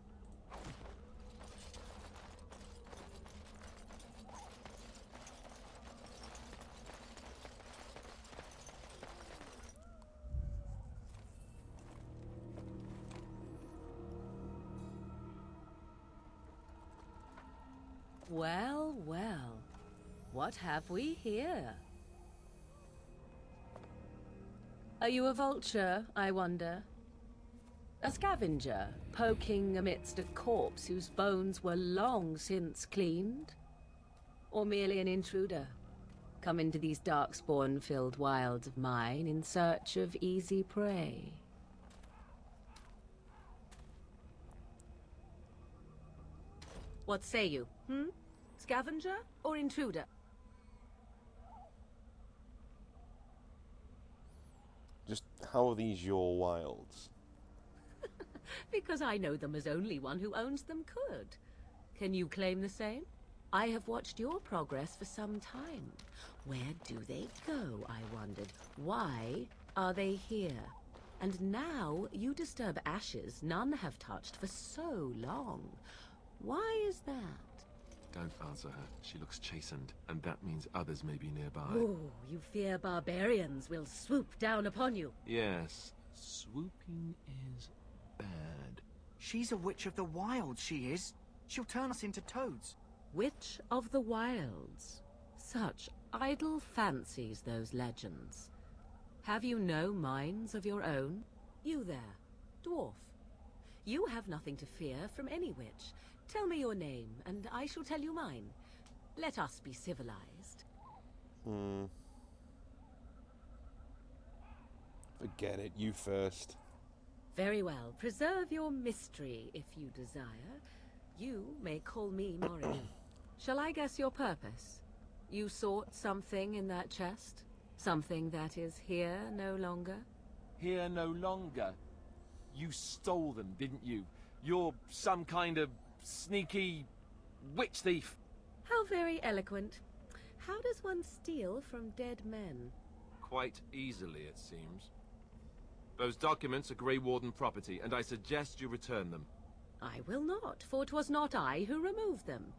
Well, well. What have we here? Are you a vulture, I wonder? A scavenger, poking amidst a corpse whose bones were long since cleaned? Or merely an intruder, come into these darkspawn-filled wilds of mine in search of easy prey? What say you, Scavenger or intruder? Just how are these your wilds? Because I know them as only one who owns them could. Can you claim the same? I have watched your progress for some time. Where do they go, I wondered? Why are they here? And now you disturb ashes none have touched for so long. Why is that? Don't answer her. She looks chastened, and that means others may be nearby. Oh, you fear barbarians will swoop down upon you. Yes, swooping is bad. She's a witch of the wilds, she is. She'll turn us into toads. Witch of the wilds. Such idle fancies, those legends. Have you no minds of your own? You there, dwarf. You have nothing to fear from any witch. Tell me your name, and I shall tell you mine. Let us be civilized. Forget it, you first. Very well. Preserve your mystery, if you desire. You may call me Morrigan. Shall I guess your purpose? You sought something in that chest? Something that is here no longer? Here no longer. You stole them, didn't you? You're some kind of sneaky witch thief. How very eloquent. How does one steal from dead men? Quite easily, it seems. Those documents are Grey Warden property, and I suggest you return them. I will not, for 'twas not I who removed them.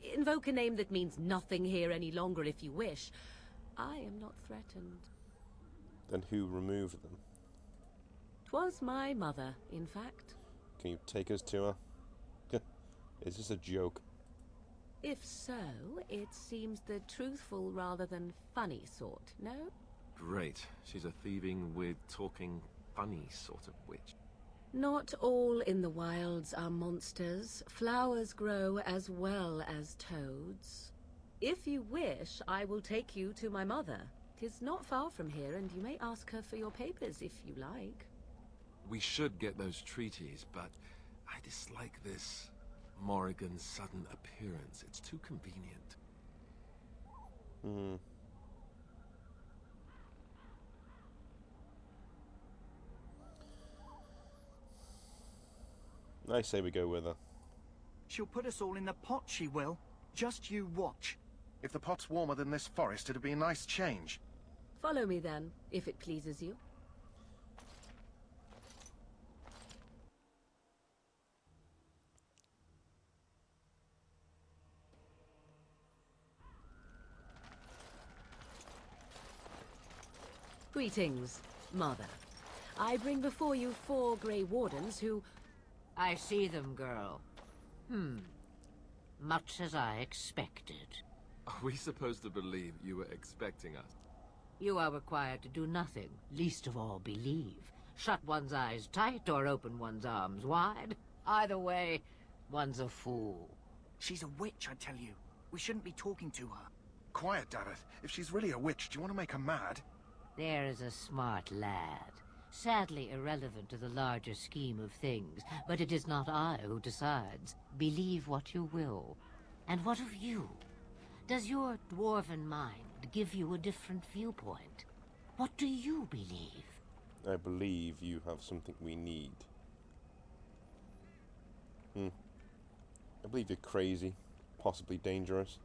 Invoke a name that means nothing here any longer if you wish. I am not threatened. Then who removed them? 'Twas my mother, in fact. Can you take us to her? Is this a joke? If so, it seems the truthful rather than funny sort, no? Great. She's a thieving, weird, talking, funny sort of witch. Not all in the wilds are monsters. Flowers grow as well as toads. If you wish, I will take you to my mother. 'Tis not far from here, and you may ask her for your papers if you like. We should get those treaties, but I dislike this Morrigan's sudden appearance. It's too convenient. I say we go with her. She'll put us all in the pot, she will. Just you watch. If the pot's warmer than this forest, it'd be a nice change. Follow me then, if it pleases you. Greetings, Mother. I bring before you 4 Grey Wardens who... I see them, girl. Much as I expected. Are we supposed to believe you were expecting us? You are required to do nothing, least of all believe. Shut one's eyes tight or open one's arms wide. Either way, one's a fool. She's a witch, I tell you. We shouldn't be talking to her. Quiet, Dareth. If she's really a witch, do you want to make her mad? There is a smart lad. Sadly irrelevant to the larger scheme of things, but it is not I who decides. Believe what you will. And what of you? Does your dwarven mind give you a different viewpoint? What do you believe? I believe you have something we need. I believe you're crazy, possibly dangerous.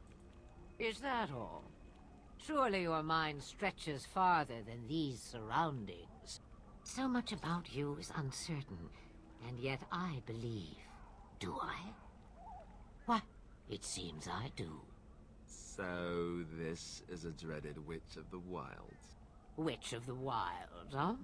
Is that all? Surely your mind stretches farther than these surroundings. So much about you is uncertain, and yet I believe. Do I? Why, it seems I do. So this is a dreaded Witch of the Wilds. Witch of the Wilds, huh?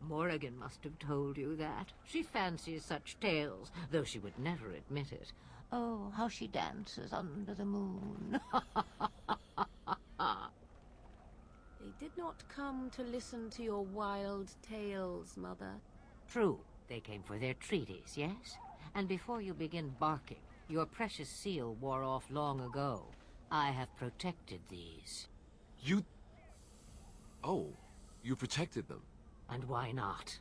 Morrigan must have told you that. She fancies such tales, though she would never admit it. Oh, how she dances under the moon. They did not come to listen to your wild tales, Mother. True, they came for their treaties, yes? And before you begin barking, your precious seal wore off long ago. I have protected these. You... Oh, you protected them? And why not?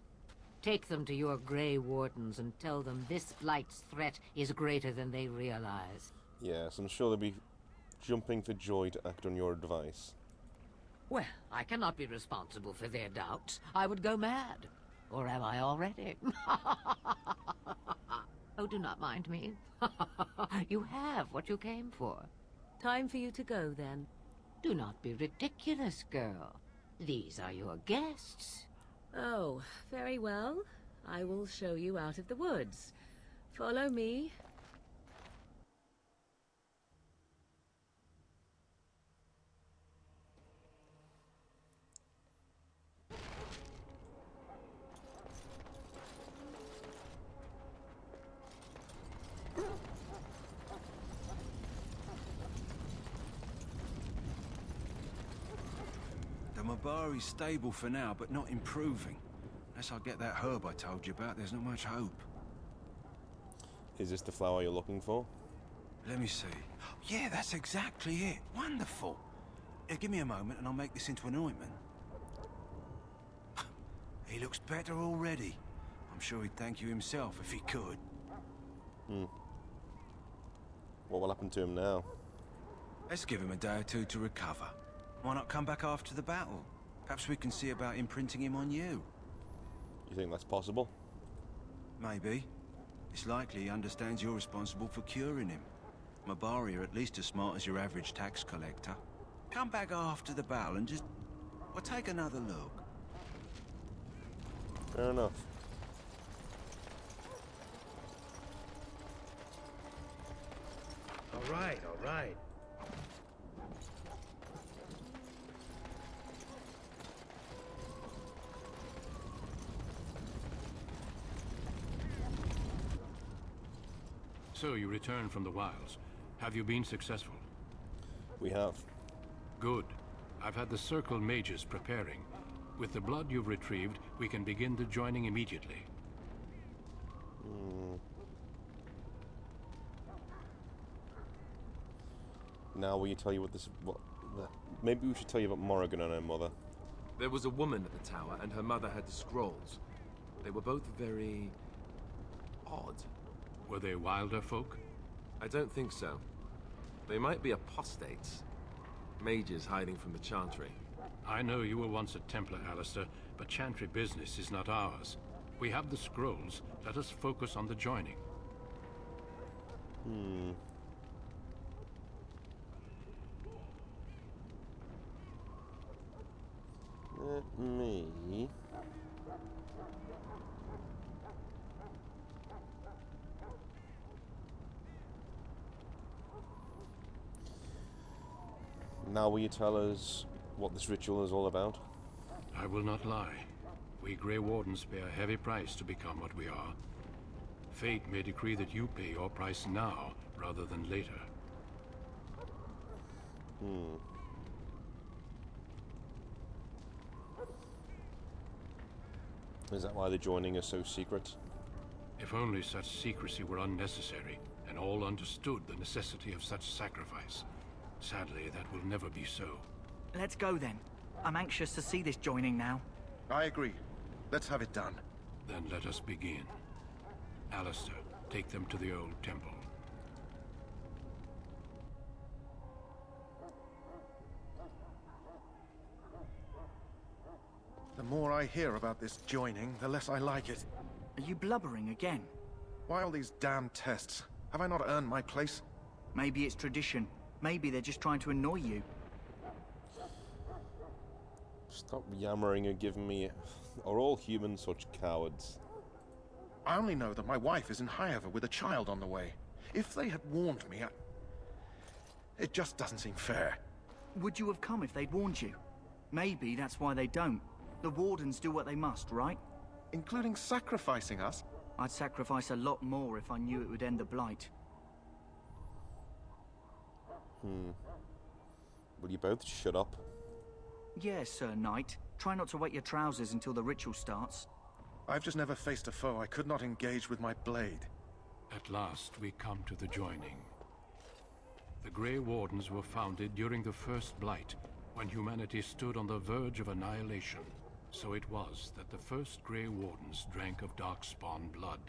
Take them to your Grey Wardens and tell them this Blight's threat is greater than they realize. Yes, I'm sure they'll be jumping for joy to act on your advice. Well, I cannot be responsible for their doubts. I would go mad. Or am I already? Oh, do not mind me. You have what you came for. Time for you to go, then. Do not be ridiculous, girl. These are your guests. Oh, very well. I will show you out of the woods. Follow me. The Mabari's stable for now, but not improving. Unless I get that herb I told you about, there's not much hope. Is this the flower you're looking for? Let me see. Yeah, that's exactly it. Wonderful. Give me a moment and I'll make this into an ointment. He looks better already. I'm sure he'd thank you himself if he could. What will happen to him now? Let's give him a day or two to recover. Why not come back after the battle? Perhaps we can see about imprinting him on you. You think that's possible? Maybe. It's likely he understands you're responsible for curing him. Mabari are at least as smart as your average tax collector. Come back after the battle and just... well, take another look. Fair enough. All right, all right. So you return from the wilds. Have you been successful? We have. Good. I've had the Circle mages preparing. With the blood you've retrieved, we can begin the joining immediately. Now will you tell you maybe we should tell you about Morrigan and her mother. There was a woman at the tower, and her mother had the scrolls. They were both very... odd. Were they wilder folk? I don't think so. They might be apostates. Mages hiding from the Chantry. I know you were once a Templar, Alistair, but Chantry business is not ours. We have the scrolls. Let us focus on the joining. Let me... Now will you tell us what this ritual is all about? I will not lie. We Grey Wardens pay a heavy price to become what we are. Fate may decree that you pay your price now, rather than later. Is that why the joining is so secret? If only such secrecy were unnecessary, and all understood the necessity of such sacrifice. Sadly, that will never be so. Let's go then. I'm anxious to see this joining now. I agree. Let's have it done. Then let us begin. Alistair, take them to the old temple. The more I hear about this joining, the less I like it. Are you blubbering again? Why all these damn tests? Have I not earned my place? Maybe it's tradition. Maybe they're just trying to annoy you. Stop yammering and giving me... Are all humans such cowards? I only know that my wife is in Highever with a child on the way. If they had warned me, it just doesn't seem fair. Would you have come if they'd warned you? Maybe that's why they don't. The Wardens do what they must, right? Including sacrificing us? I'd sacrifice a lot more if I knew it would end the Blight. Will you both shut up? Yes, Sir Knight. Try not to wet your trousers until the ritual starts. I've just never faced a foe I could not engage with my blade. At last, we come to the joining. The Grey Wardens were founded during the First Blight, when humanity stood on the verge of annihilation. So it was that the first Grey Wardens drank of Darkspawn blood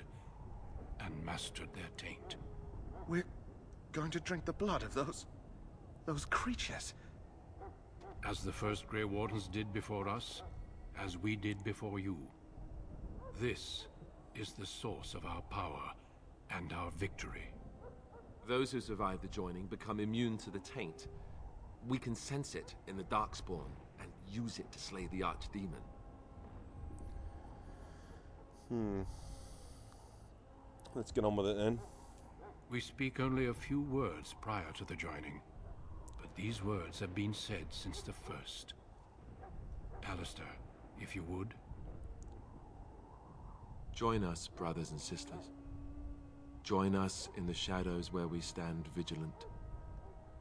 and mastered their taint. We're going to drink the blood of those creatures? As the first Grey Wardens did before us, as we did before you. This is the source of our power and our victory. Those who survive the joining become immune to the taint. We can sense it in the Darkspawn and use it to slay the Archdemon. Let's get on with it then. We speak only a few words prior to the joining, but these words have been said since the first. Alistair, if you would. Join us, brothers and sisters. Join us in the shadows where we stand vigilant.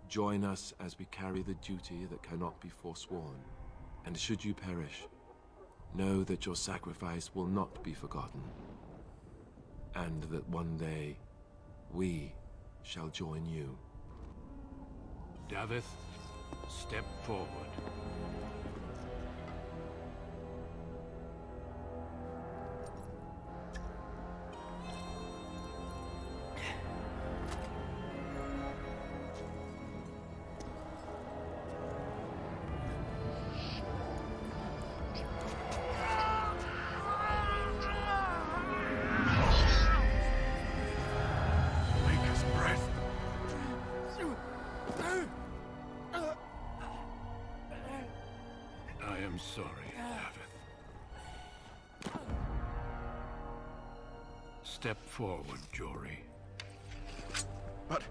Join us as we carry the duty that cannot be forsworn. And should you perish, know that your sacrifice will not be forgotten. And that one day, we shall join you. Davith, step forward. I'm sorry, Davith. Step forward, Jory. But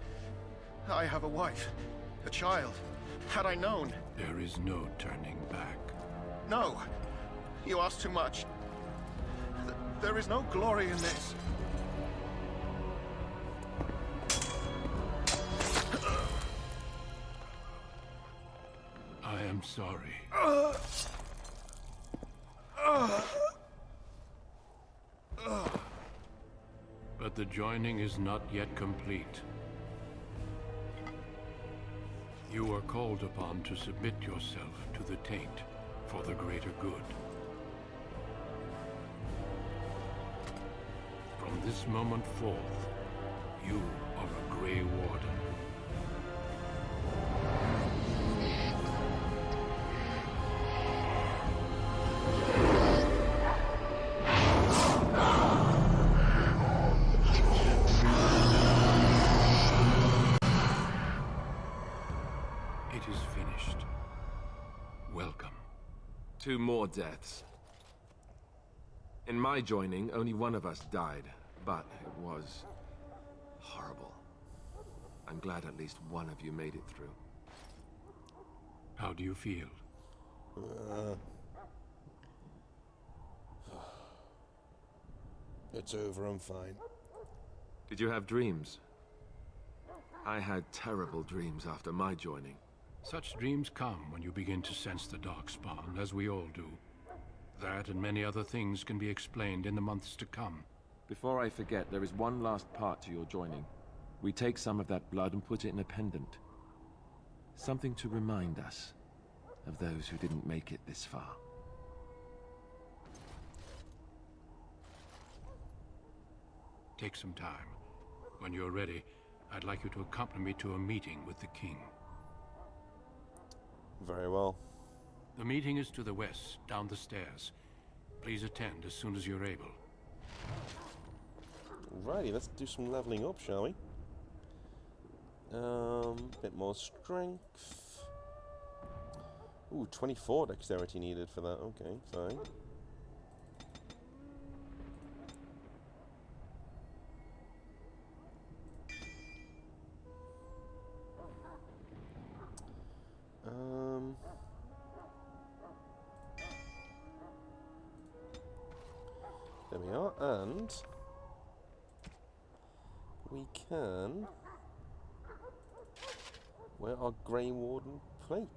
I have a wife, a child. Had I known... There is no turning back. No! You ask too much. There is no glory in this. I am sorry. But the joining is not yet complete. You are called upon to submit yourself to the taint for the greater good. From this moment forth, you are a Grey Warden. It is finished. Welcome. 2 more deaths. In my joining, only one of us died, but it was horrible. I'm glad at least one of you made it through. How do you feel? It's over, I'm fine. Did you have dreams? I had terrible dreams after my joining. Such dreams come when you begin to sense the darkspawn, as we all do. That and many other things can be explained in the months to come. Before I forget, there is one last part to your joining. We take some of that blood and put it in a pendant. Something to remind us of those who didn't make it this far. Take some time. When you're ready, I'd like you to accompany me to a meeting with the king. Very well. The meeting is to the west, down the stairs. Please attend as soon as you're able. Alrighty, let's do some leveling up, shall we? Bit more strength. Ooh, 24 dexterity needed for that. Okay, fine. There we are, and we can wear our Grey Warden plate.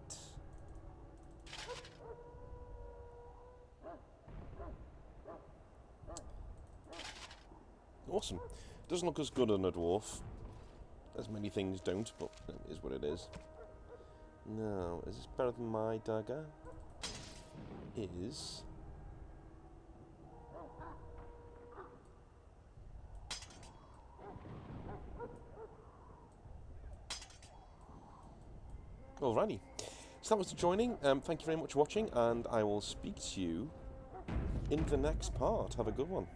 Awesome. Doesn't look as good on a dwarf, as many things don't, but it is what it is. Now, is this better than my dagger? Is. Alrighty. So that was the joining. Thank you very much for watching, and I will speak to you in the next part. Have a good one.